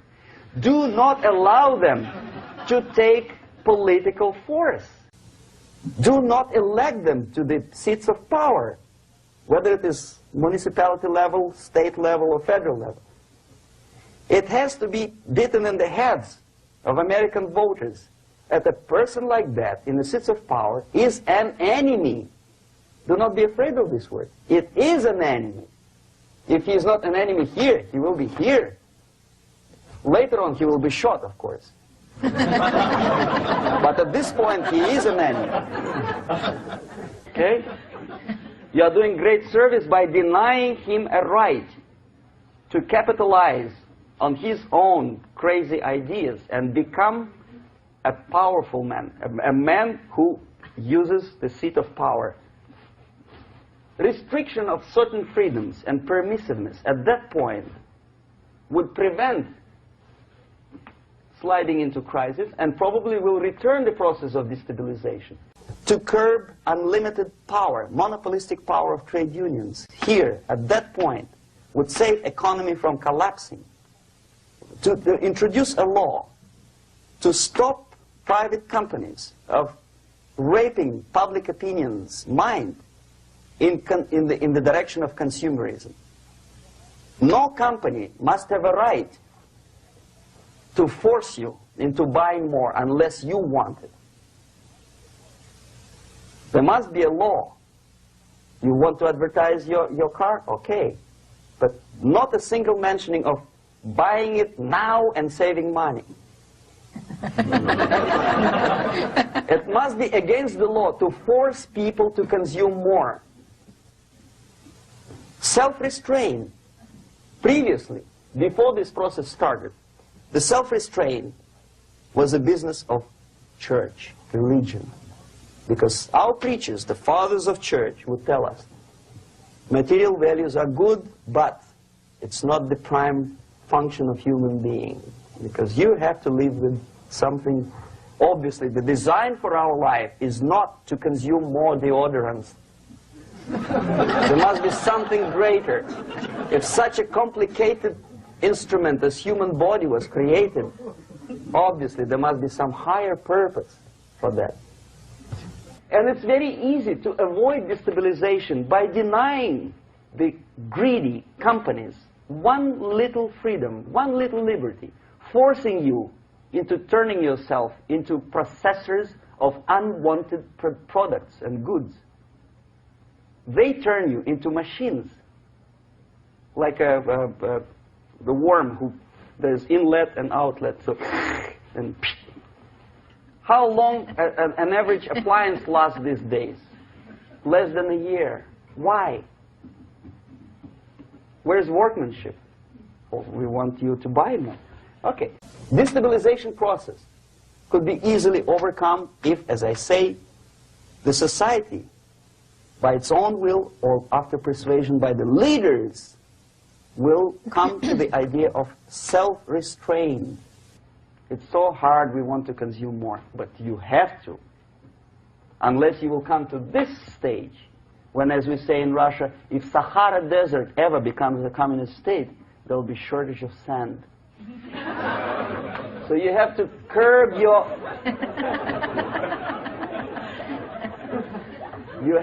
Do not allow them to take political force. Do not elect them to the seats of power, whether it is municipality level, state level, or federal level. It has to be beaten in the heads of American voters that a person like that in the seats of power is an enemy. Do not be afraid of this word. It is an enemy. If he is not an enemy here, he will be here. Later on, he will be shot, of course. But at this point, he is an enemy. Okay? You are doing great service by denying him a right to capitalize on his own crazy ideas and become a powerful man, a man who uses the seat of power. Restriction of certain freedoms and permissiveness at that point would prevent sliding into crisis and probably will return the process of destabilization. To curb unlimited power, monopolistic power of trade unions, here, at that point, would save economy from collapsing. To introduce a law to stop private companies of raping public opinion's mind in the direction of consumerism. No company must have a right to force you into buying more unless you want it. There must be a law. You want to advertise your car? Okay. But not a single mentioning of buying it now and saving money. It must be against the law to force people to consume more. Self-restraint. Previously, before this process started, the self-restraint was a business of church, religion. Because our preachers, the fathers of church, would tell us, material values are good, but it's not the prime function of human being. Because you have to live with something. Obviously, the design for our life is not to consume more deodorants. There must be something greater. If such a complicated instrument as human body was created, obviously there must be some higher purpose for that. And it's very easy to avoid destabilization by denying the greedy companies one little freedom, one little liberty, forcing you into turning yourself into processors of unwanted products and goods. They turn you into machines, like the worm who there's inlet and outlet. So, and how long an average appliance lasts these days? Less than a year. Why? Where's workmanship? Oh, we want you to buy more. Okay. Destabilization process could be easily overcome if, as I say, the society, by its own will or after persuasion by the leaders, will come to the idea of self-restraint. It's so hard, we want to consume more, but you have to. Unless you will come to this stage, when, as we say in Russia, if Sahara Desert ever becomes a communist state, there will be shortage of sand. So you have to curb your... you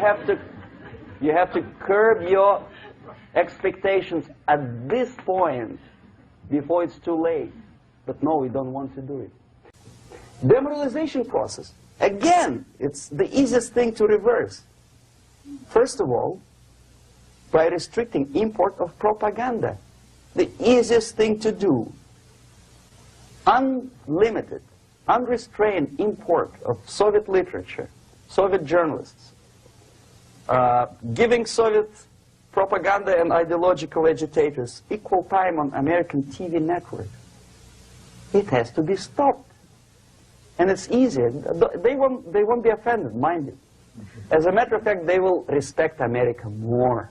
have to curb your expectations at this point before it's too late. But no, we don't want to do it. Demoralization process. Again, it's the easiest thing to reverse. First of all, by restricting import of propaganda. The easiest thing to do. Unlimited, unrestrained import of Soviet literature, Soviet journalists, giving Soviet propaganda and ideological agitators equal time on American TV network. It has to be stopped. And it's easy. They won't be offended, mind you. As a matter of fact, they will respect America more.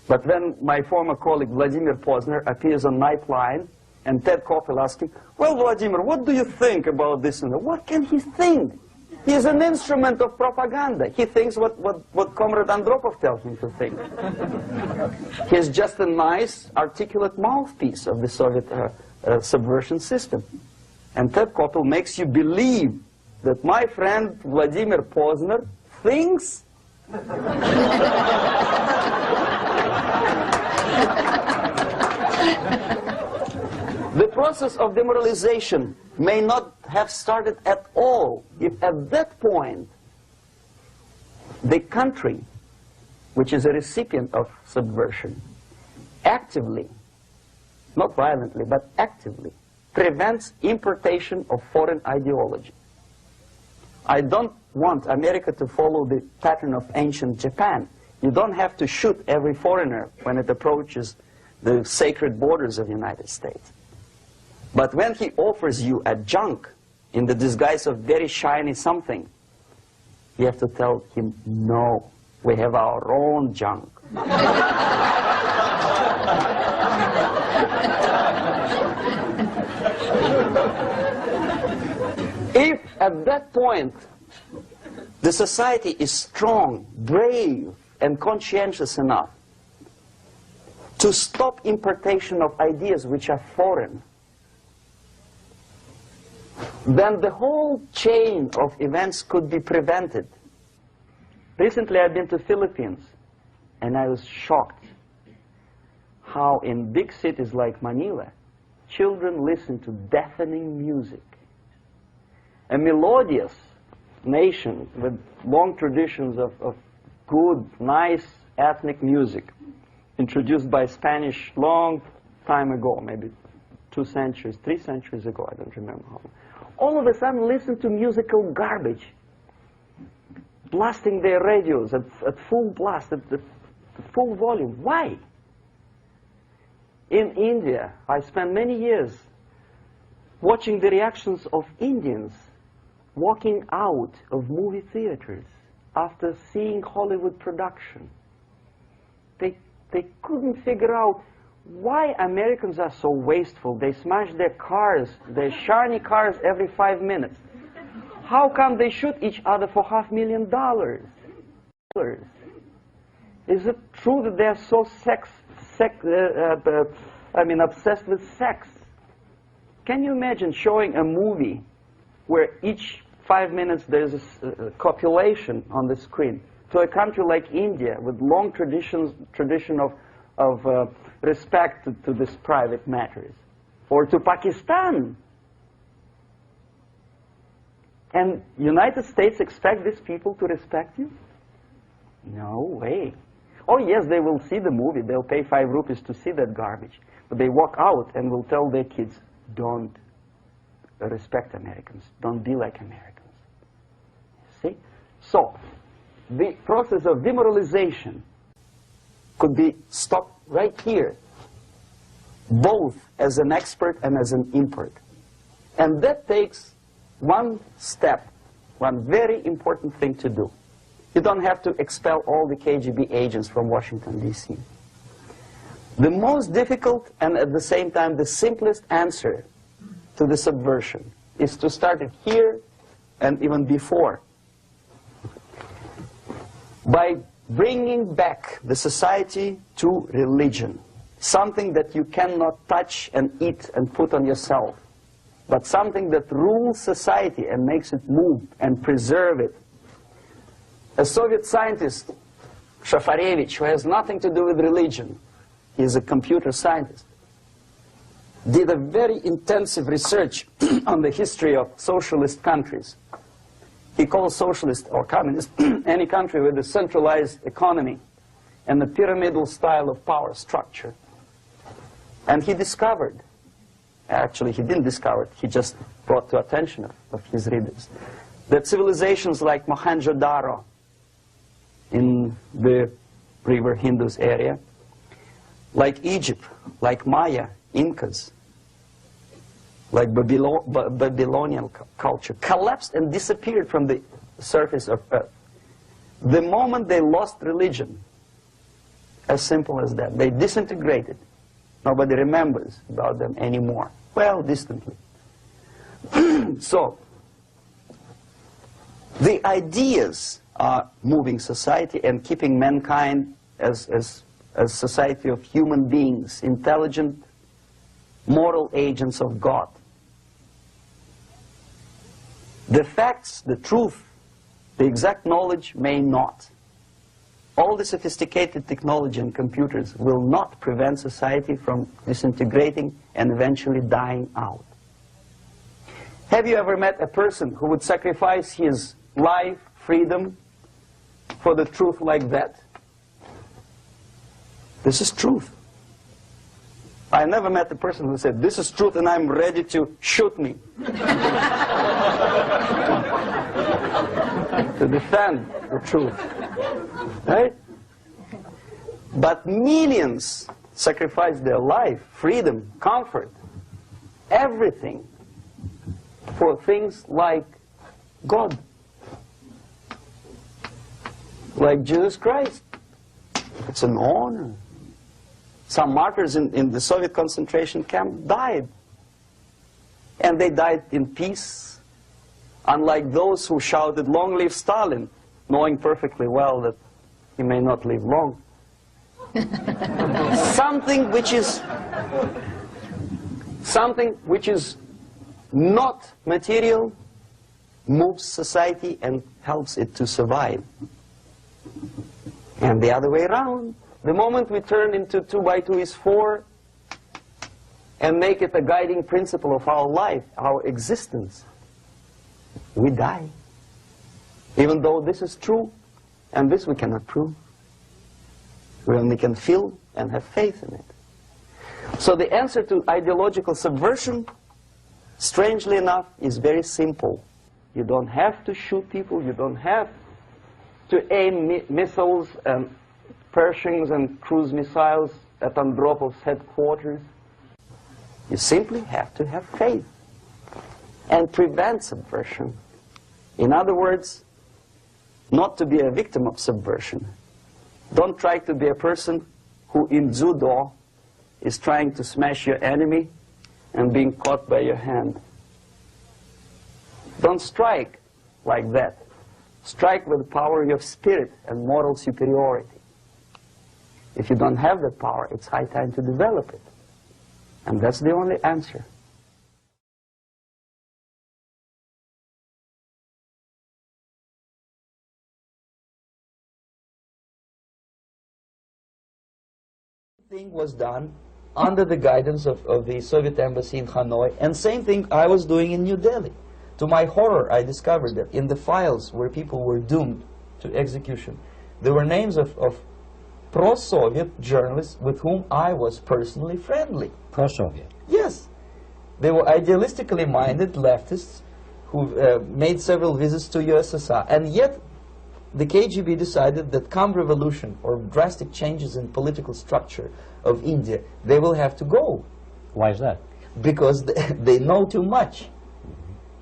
But when my former colleague Vladimir Posner appears on Nightline and Ted Koppel asks him, well, Vladimir, what do you think about this? And what can he think? He's an instrument of propaganda. He thinks what Comrade Andropov tells him to think. He's just a nice, articulate mouthpiece of the Soviet subversion system. And Ted Koppel makes you believe that my friend Vladimir Posner thinks the process of demoralization may not have started at all if at that point the country, which is a recipient of subversion, actively, not violently, but actively, prevents importation of foreign ideology. I don't want America to follow the pattern of ancient Japan. You don't have to shoot every foreigner when it approaches the sacred borders of the United States. But when he offers you a junk in the disguise of very shiny something, you have to tell him, no, we have our own junk. If at that point the society is strong, brave, and conscientious enough to stop importation of ideas which are foreign, then the whole chain of events could be prevented. Recently I've been to the Philippines, and I was shocked how in big cities like Manila, children listen to deafening music. A melodious nation with long traditions of good, nice ethnic music, introduced by Spanish long time ago, maybe 2 centuries, 3 centuries ago, I don't remember how long. All of a sudden listen to musical garbage, blasting their radios at full blast, at full volume. Why? In India, I spent many years watching the reactions of Indians walking out of movie theaters after seeing Hollywood production. They couldn't figure out why Americans are so wasteful. They smash their cars, their shiny cars, every 5 minutes. How come they shoot each other for $500,000? Is it true that they're so obsessed with sex? Can you imagine showing a movie where each 5 minutes there's a copulation on the screen to a country like India with long tradition of respect to these private matters, or to Pakistan? And United States expect these people to respect you? No way. Oh yes, they will see the movie, they'll pay 5 rupees to see that garbage, but they walk out and will tell their kids, don't respect Americans, don't be like Americans. See? So, the process of demoralization could be stopped right here, both as an expert and as an impert. And that takes one step, one very important thing to do. You don't have to expel all the KGB agents from Washington, D.C. The most difficult and at the same time the simplest answer to the subversion is to start it here and even before, by bringing back the society to religion, something that you cannot touch and eat and put on yourself, but something that rules society and makes it move and preserve it. A Soviet scientist, Shafarevich, who has nothing to do with religion, he is a computer scientist, did a very intensive research on the history of socialist countries. He calls socialist or communist any country with a centralized economy and a pyramidal style of power structure. And he discovered, actually he didn't discover it, he just brought to attention of his readers, that civilizations like Mohenjo-Daro in the river Indus area, like Egypt, like Maya, Incas, like Babylonian culture, collapsed and disappeared from the surface of Earth. The moment they lost religion, as simple as that, they disintegrated. Nobody remembers about them anymore. Well, distantly. So, the ideas are moving society and keeping mankind as a society of human beings, intelligent, moral agents of God. The facts, the truth, the exact knowledge may not. All the sophisticated technology and computers will not prevent society from disintegrating and eventually dying out. Have you ever met a person who would sacrifice his life, freedom, for the truth like that? This is truth. I never met a person who said, this is truth and I'm ready to shoot me. To defend the truth. Right? But millions sacrifice their life, freedom, comfort, everything for things like God. Like Jesus Christ. It's an honor. Some martyrs in the Soviet concentration camp died. And they died in peace, unlike those who shouted, "Long live Stalin," knowing perfectly well that he may not live long. Something which is not material moves society and helps it to survive. And the other way around. The moment we turn into 2 by 2 is 4 and make it a guiding principle of our life, our existence, we die. Even though this is true, and this we cannot prove. We only can feel and have faith in it. So the answer to ideological subversion, strangely enough, is very simple. You don't have to shoot people, you don't have to aim missiles and Pershings and cruise missiles at Andropov's headquarters. You simply have to have faith and prevent subversion. In other words, not to be a victim of subversion. Don't try to be a person who in judo is trying to smash your enemy and being caught by your hand. Don't strike like that. Strike with the power of spirit and moral superiority. If you don't have that power, it's high time to develop it. And that's the only answer. Thing was done under the guidance of the Soviet embassy in Hanoi, and same thing I was doing in New Delhi. To my horror, I discovered that in the files where people were doomed to execution, there were names of pro-Soviet journalists with whom I was personally friendly. Pro-Soviet? Yes. They were idealistically minded leftists who made several visits to USSR, and yet the KGB decided that come revolution or drastic changes in political structure of India, they will have to go. Why is that? Because they know too much.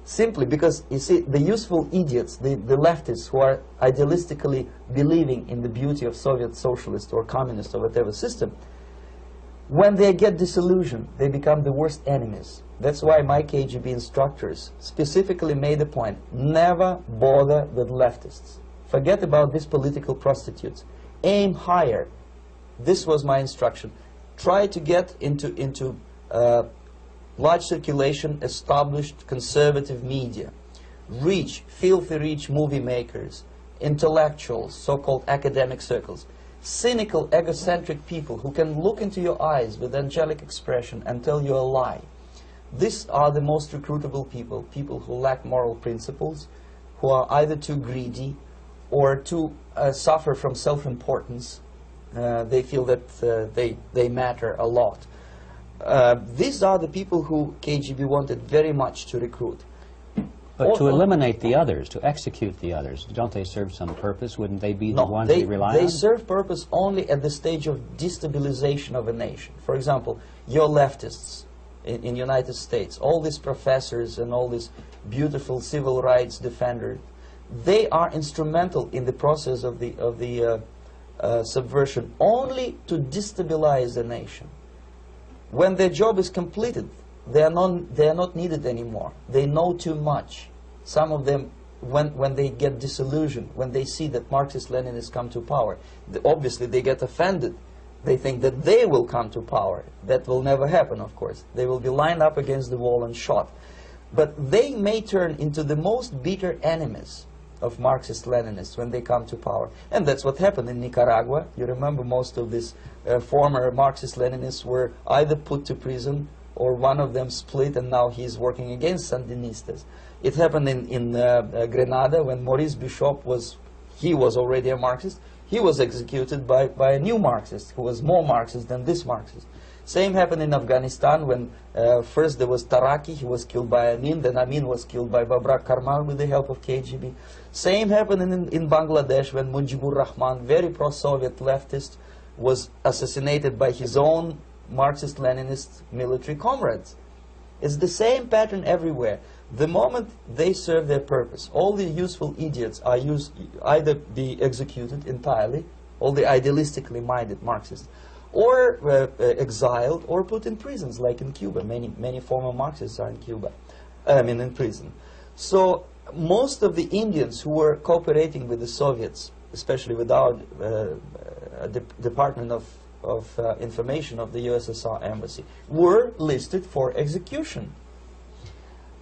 Simply because, you see, the useful idiots, the leftists who are idealistically believing in the beauty of Soviet socialist or communist or whatever system, when they get disillusioned, they become the worst enemies. That's why my KGB instructors specifically made a point: never bother with leftists. Forget about these political prostitutes. Aim higher. This was my instruction. Try to get into large circulation, established conservative media. Reach, filthy rich movie makers, intellectuals, so-called academic circles. Cynical, egocentric people who can look into your eyes with angelic expression and tell you a lie. These are the most recruitable people, people who lack moral principles, who are either too greedy or too suffer from self-importance. They feel that they matter a lot. These are the people who KGB wanted very much to recruit. But to eliminate the others, to execute the others, don't they serve some purpose? Wouldn't they be the ones they rely on? They serve purpose only at the stage of destabilization of a nation. For example, your leftists in United States, all these professors and all these beautiful civil rights defenders, they are instrumental in the process of the subversion only to destabilize the nation. When their job is completed, they are not needed anymore. They know too much. Some of them, when they get disillusioned, when they see that Marxist-Leninists come to power, obviously they get offended. They think that they will come to power. That will never happen, of course. They will be lined up against the wall and shot. But they may turn into the most bitter enemies of Marxist-Leninists when they come to power. And that's what happened in Nicaragua. You remember most of these former Marxist-Leninists were either put to prison or one of them split, and now he's working against Sandinistas. It happened in Grenada when Maurice Bishop was already a Marxist. He was executed by a new Marxist who was more Marxist than this Marxist. Same happened in Afghanistan when first there was Taraki, he was killed by Amin, then Amin was killed by Babrak Karmal with the help of KGB. Same happened in Bangladesh when Mujibur Rahman, very pro-Soviet leftist, was assassinated by his own Marxist-Leninist military comrades. It's the same pattern everywhere. The moment they serve their purpose, all the useful idiots are either be executed entirely, all the idealistically minded Marxists, or exiled or put in prisons, like in Cuba. Many former Marxists are in Cuba, in prison. So most of the Indians who were cooperating with the Soviets, especially with our Department of Information of the USSR Embassy, were listed for execution.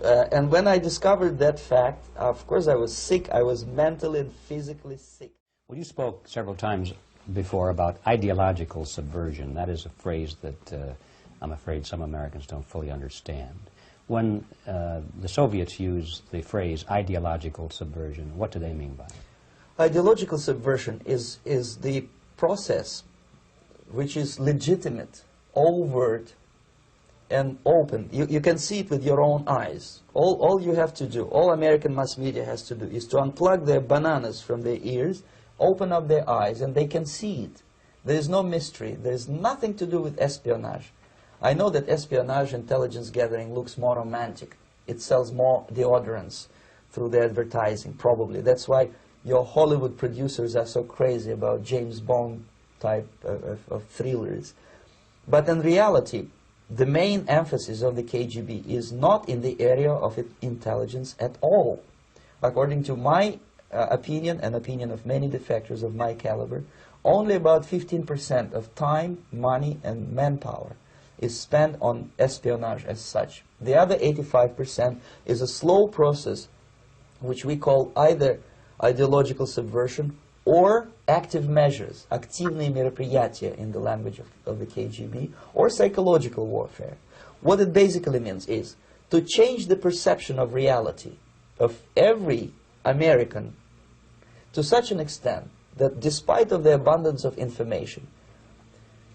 And when I discovered that fact, of course I was sick. I was mentally and physically sick. Well, you spoke several times before about ideological subversion. That is a phrase that I'm afraid some Americans don't fully understand. When the Soviets use the phrase ideological subversion, what do they mean by it? Ideological subversion is the process which is legitimate, overt, and open. You can see it with your own eyes. All you have to do, all American mass media has to do, is to unplug their bananas from their ears, open up their eyes, and they can see it. There is no mystery. There is nothing to do with espionage. I know that espionage intelligence gathering looks more romantic. It sells more deodorants through the advertising, probably. That's why your Hollywood producers are so crazy about James Bond type of thrillers. But in reality, the main emphasis of the KGB is not in the area of intelligence at all. According to my opinion and opinion of many defectors of my caliber, only about 15% of time, money, and manpower is spent on espionage as such. The other 85% is a slow process which we call either ideological subversion or active measures, активные мероприятия in the language of the KGB, or psychological warfare. What it basically means is to change the perception of reality of every American to such an extent that despite of the abundance of information,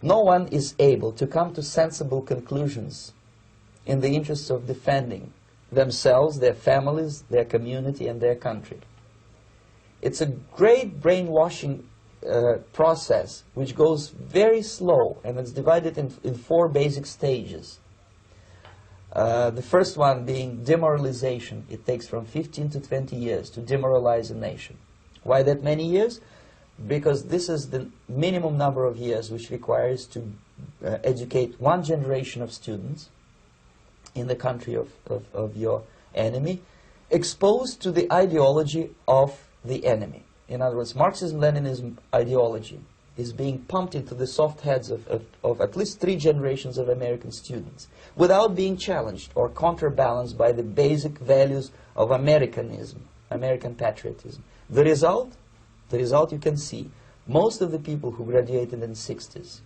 no one is able to come to sensible conclusions in the interests of defending themselves, their families, their community, and their country. It's a great brainwashing process which goes very slow, and it's divided in 4 basic stages. The first one being demoralization. It takes from 15 to 20 years to demoralize a nation. Why that many years? Because this is the minimum number of years which requires to educate 1 generation of students in the country of your enemy, exposed to the ideology of the enemy. In other words, Marxism-Leninism ideology is being pumped into the soft heads of at least 3 generations of American students without being challenged or counterbalanced by the basic values of Americanism, American patriotism. The result you can see. Most of the people who graduated in the 60s,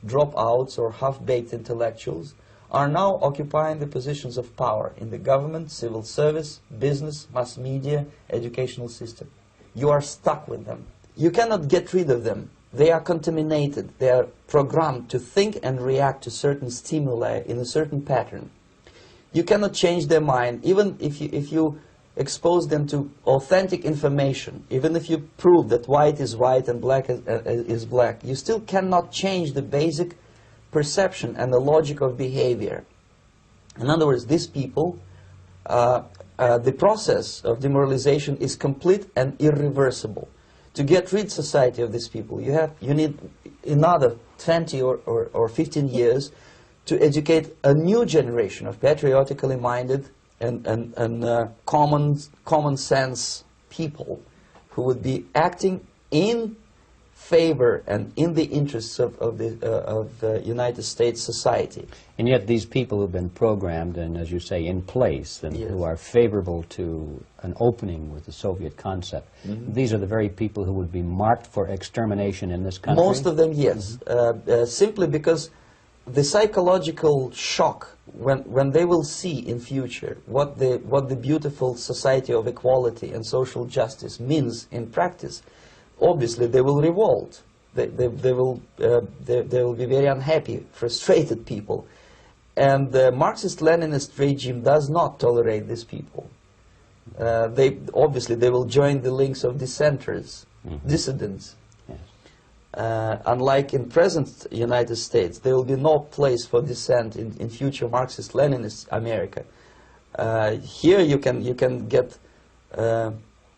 dropouts or half-baked intellectuals, are now occupying the positions of power in the government, civil service, business, mass media, educational system. You are stuck with them. You cannot get rid of them. They are contaminated. They are programmed to think and react to certain stimuli in a certain pattern. You cannot change their mind, even if you expose them to authentic information, even if you prove that white is white and black is black. You still cannot change the basic perception and the logic of behavior. In other words, these people, the process of demoralization is complete and irreversible. To get rid society of these people, you need another 20 or 15 years to educate a new generation of patriotically minded and common sense people who would be acting in favor and in the interests of the United States society. And yet these people who've been programmed and, as you say, in place, and Yes. who are favorable to an opening with the Soviet concept, these are the very people who would be marked for extermination in this country? Most of them, yes. Simply because the psychological shock when they will see in future what the beautiful society of equality and social justice means in practice, obviously they will revolt. They will be very unhappy, frustrated people. And the Marxist-Leninist regime does not tolerate these people. Obviously they will join the links of dissenters, dissidents. Unlike in present United States, there will be no place for dissent in future Marxist-Leninist America. Here you can get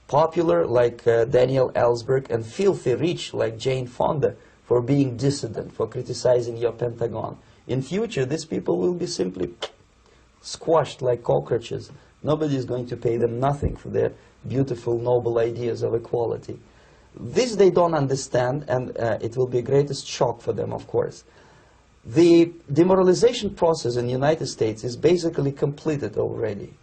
popular like Daniel Ellsberg and filthy rich like Jane Fonda for being dissident, for criticizing your Pentagon. In future, these people will be simply squashed like cockroaches. Nobody is going to pay them nothing for their beautiful, noble ideas of equality. This they don't understand, and it will be a greatest shock for them, of course. The demoralization process in the United States is basically completed already.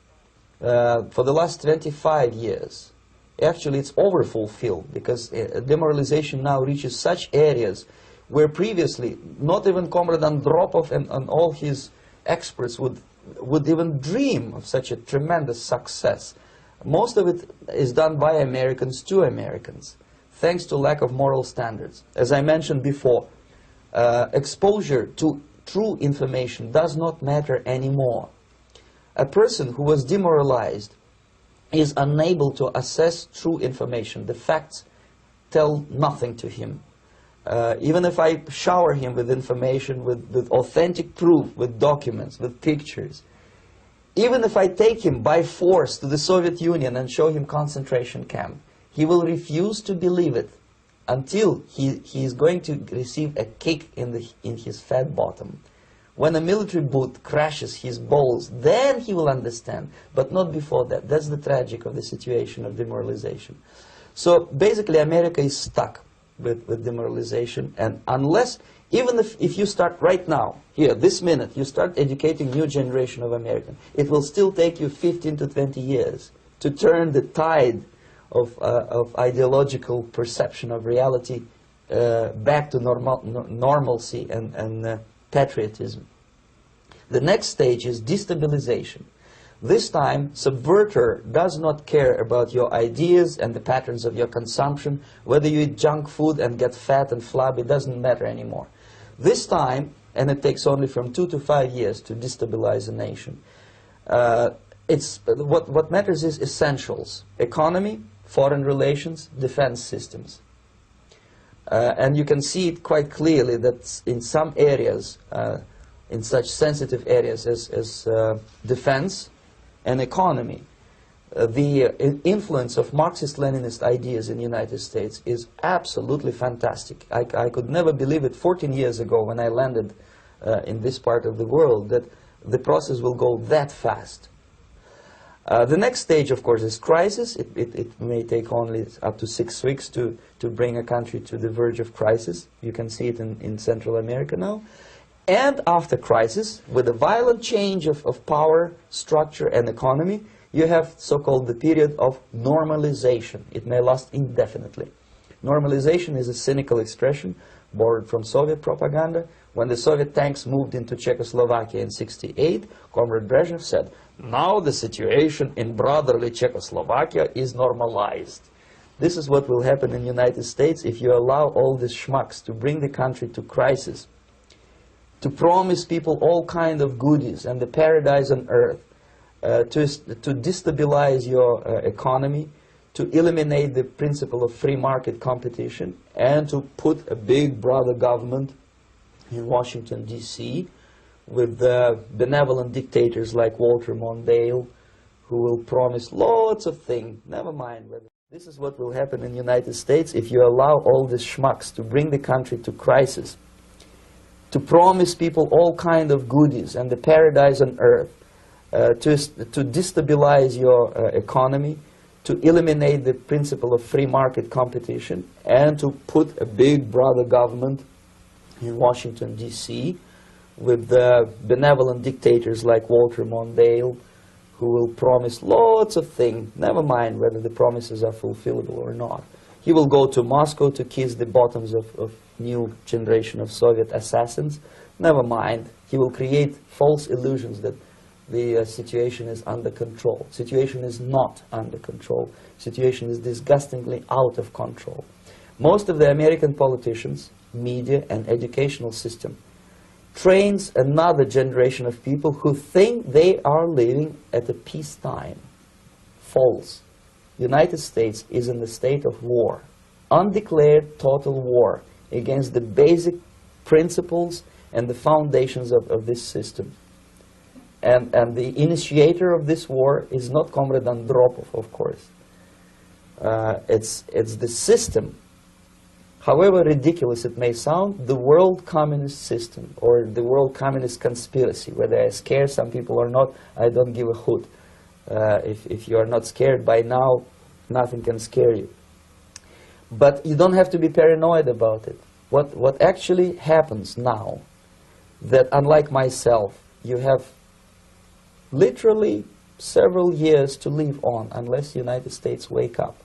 For the last 25 years. Actually, it's overfulfilled, because demoralization now reaches such areas where previously not even Comrade Andropov and all his experts would even dream of such a tremendous success. Most of it is done by Americans to Americans, thanks to lack of moral standards. As I mentioned before, exposure to true information does not matter anymore. A person who was demoralized is unable to assess true information. The facts tell nothing to him. Even if I shower him with information, with authentic proof, with documents, with pictures, even if I take him by force to the Soviet Union and show him concentration camp, he will refuse to believe it until he is going to receive a kick in his fat bottom. When a military boot crashes his balls, then he will understand, but not before that. That's the tragic of the situation of demoralization. So basically America is stuck with demoralization, and unless, even if you start right now, here, this minute, you start educating new generation of Americans, it will still take you 15 to 20 years to turn the tide of ideological perception of reality back to normalcy and patriotism. The next stage is destabilization. This time, subverter does not care about your ideas and the patterns of your consumption. Whether you eat junk food and get fat and flabby, doesn't matter anymore. This time, and it takes only from 2 to 5 years to destabilize a nation, what matters is essentials: economy, foreign relations, defense systems. And you can see it quite clearly that in some areas, in such sensitive areas as defense and economy, the influence of Marxist-Leninist ideas in the United States is absolutely fantastic. I could never believe it 14 years ago when I landed in this part of the world that the process will go that fast. The next stage, of course, is crisis. It may take only up to 6 weeks to bring a country to the verge of crisis. You can see it in Central America now. And after crisis, with a violent change of power, structure, and economy, you have so-called the period of normalization. It may last indefinitely. Normalization is a cynical expression borrowed from Soviet propaganda. When the Soviet tanks moved into Czechoslovakia in '68, Comrade Brezhnev said, "Now the situation in brotherly Czechoslovakia is normalized." This is what will happen in the United States if you allow all these schmucks to bring the country to crisis, to promise people all kind of goodies and the paradise on earth, to destabilize your economy, to eliminate the principle of free market competition, and to put a big brother government in Washington, D.C., with benevolent dictators like Walter Mondale, who will promise lots of things. Never mind whether. This is what will happen in the United States if you allow all these schmucks to bring the country to crisis, to promise people all kind of goodies and the paradise on earth, to destabilize your economy, to eliminate the principle of free market competition, and to put a big brother government in Washington, D.C., with benevolent dictators like Walter Mondale, who will promise lots of things, never mind whether the promises are fulfillable or not. He will go to Moscow to kiss the bottoms of new generation of Soviet assassins, never mind. He will create false illusions that the situation is under control. Situation is not under control. Situation is disgustingly out of control. Most of the American politicians, media, and educational system trains another generation of people who think they are living at a peacetime. False. The United States is in the state of war, undeclared total war against the basic principles and the foundations of this system. And the initiator of this war is not Comrade Andropov, of course. It's the system. However ridiculous it may sound, the world communist system or the world communist conspiracy, whether I scare some people or not, I don't give a hoot. If you are not scared by now, nothing can scare you. But you don't have to be paranoid about it. What actually happens now, that unlike myself, you have literally several years to live on unless the United States wake up.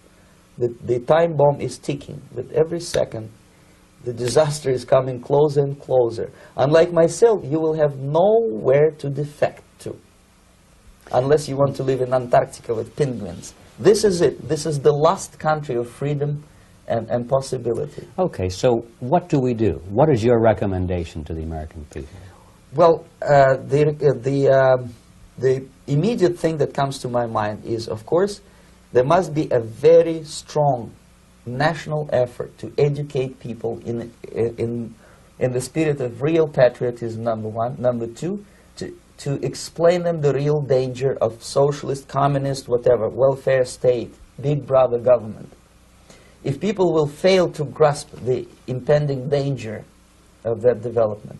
The time bomb is ticking. With every second, the disaster is coming closer and closer. Unlike myself, you will have nowhere to defect to, unless you want to live in Antarctica with penguins. This is it. This is the last country of freedom and possibility. Okay, so what do we do? What is your recommendation to the American people? Well, the immediate thing that comes to my mind is, of course, there must be a very strong national effort to educate people in the spirit of real patriotism, number one. Number two, to explain them the real danger of socialist, communist, whatever, welfare state, big brother government. If people will fail to grasp the impending danger of that development,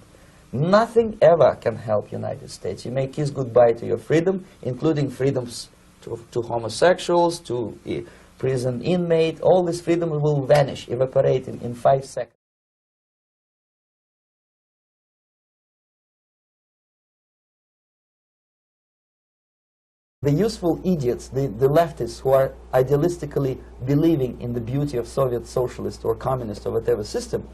nothing ever can help United States. You may kiss goodbye to your freedom, including freedoms to homosexuals, to prison inmate. All this freedom will vanish, evaporate in 5 seconds. The useful idiots, the leftists who are idealistically believing in the beauty of Soviet socialist or communist or whatever system,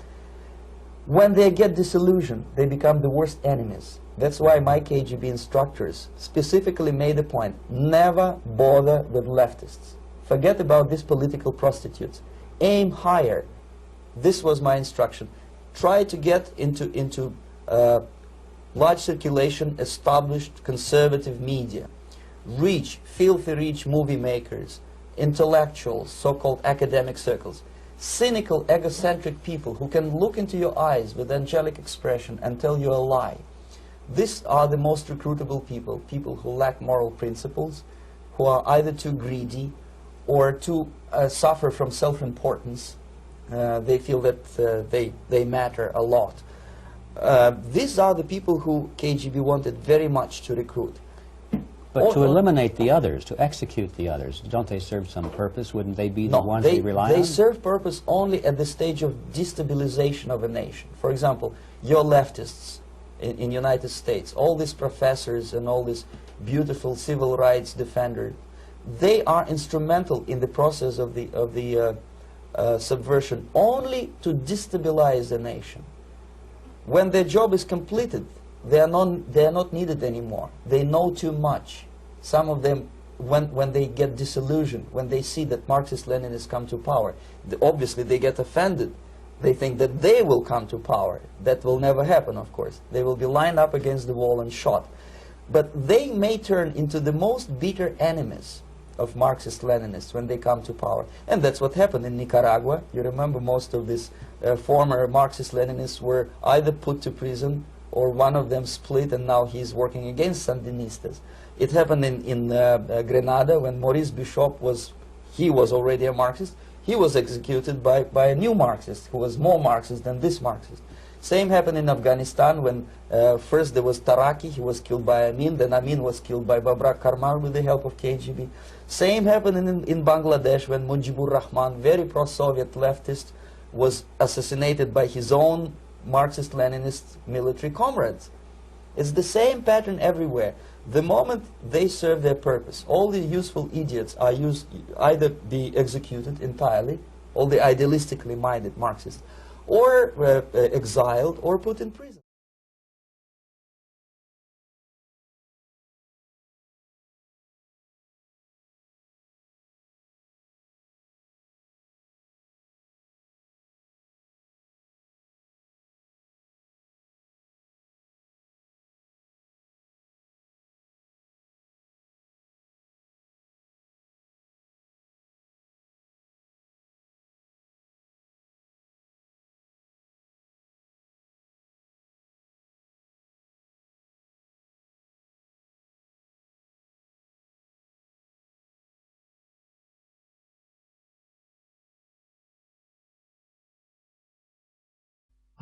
when they get disillusioned, they become the worst enemies. That's why my KGB instructors specifically made a point, never bother with leftists. Forget about these political prostitutes. Aim higher. This was my instruction. Try to get into large circulation, established conservative media. Filthy rich movie makers, intellectuals, so-called academic circles, cynical, egocentric people who can look into your eyes with angelic expression and tell you a lie. These are the most recruitable people, people who lack moral principles, who are either too greedy or too suffer from self-importance. They feel that they matter a lot. These are the people who KGB wanted very much to recruit. But to eliminate the others, to execute the others, don't they serve some purpose? Wouldn't they be the ones we rely on? They serve purpose only at the stage of destabilization of a nation. For example, your leftists in United States, all these professors and all these beautiful civil rights defenders, they are instrumental in the process of the subversion only to destabilize the nation. When their job is completed, they are not needed anymore. They know too much. Some of them, when they get disillusioned, when they see that Marxist-Leninists come to power, obviously they get offended. They think that they will come to power. That will never happen, of course. They will be lined up against the wall and shot. But they may turn into the most bitter enemies of Marxist-Leninists when they come to power. And that's what happened in Nicaragua. You remember most of these former Marxist-Leninists were either put to prison or one of them split, and now he's working against Sandinistas. It happened in Grenada when Maurice Bishop was already a Marxist. He was executed by a new Marxist who was more Marxist than this Marxist. Same happened in Afghanistan when first there was Taraki, he was killed by Amin, then Amin was killed by Babrak Karmal with the help of KGB. Same happened in Bangladesh when Mujibur Rahman, very pro-Soviet leftist, was assassinated by his own Marxist-Leninist military comrades. It's the same pattern everywhere. The moment they serve their purpose, all the useful idiots are either be executed entirely, all the idealistically minded Marxists, or exiled or put in prison.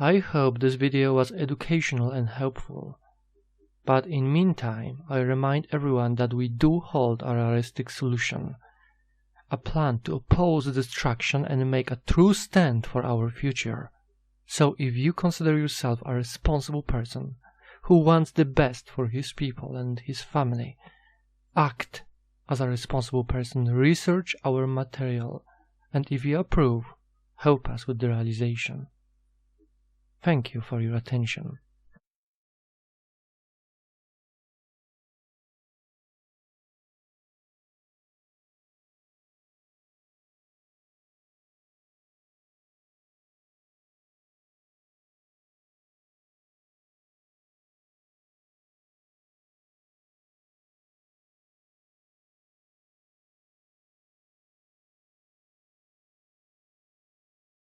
I hope this video was educational and helpful. But in meantime, I remind everyone that we do hold a realistic solution. A plan to oppose destruction and make a true stand for our future. So if you consider yourself a responsible person who wants the best for his people and his family, act as a responsible person, research our material, and if you approve, help us with the realization. Thank you for your attention.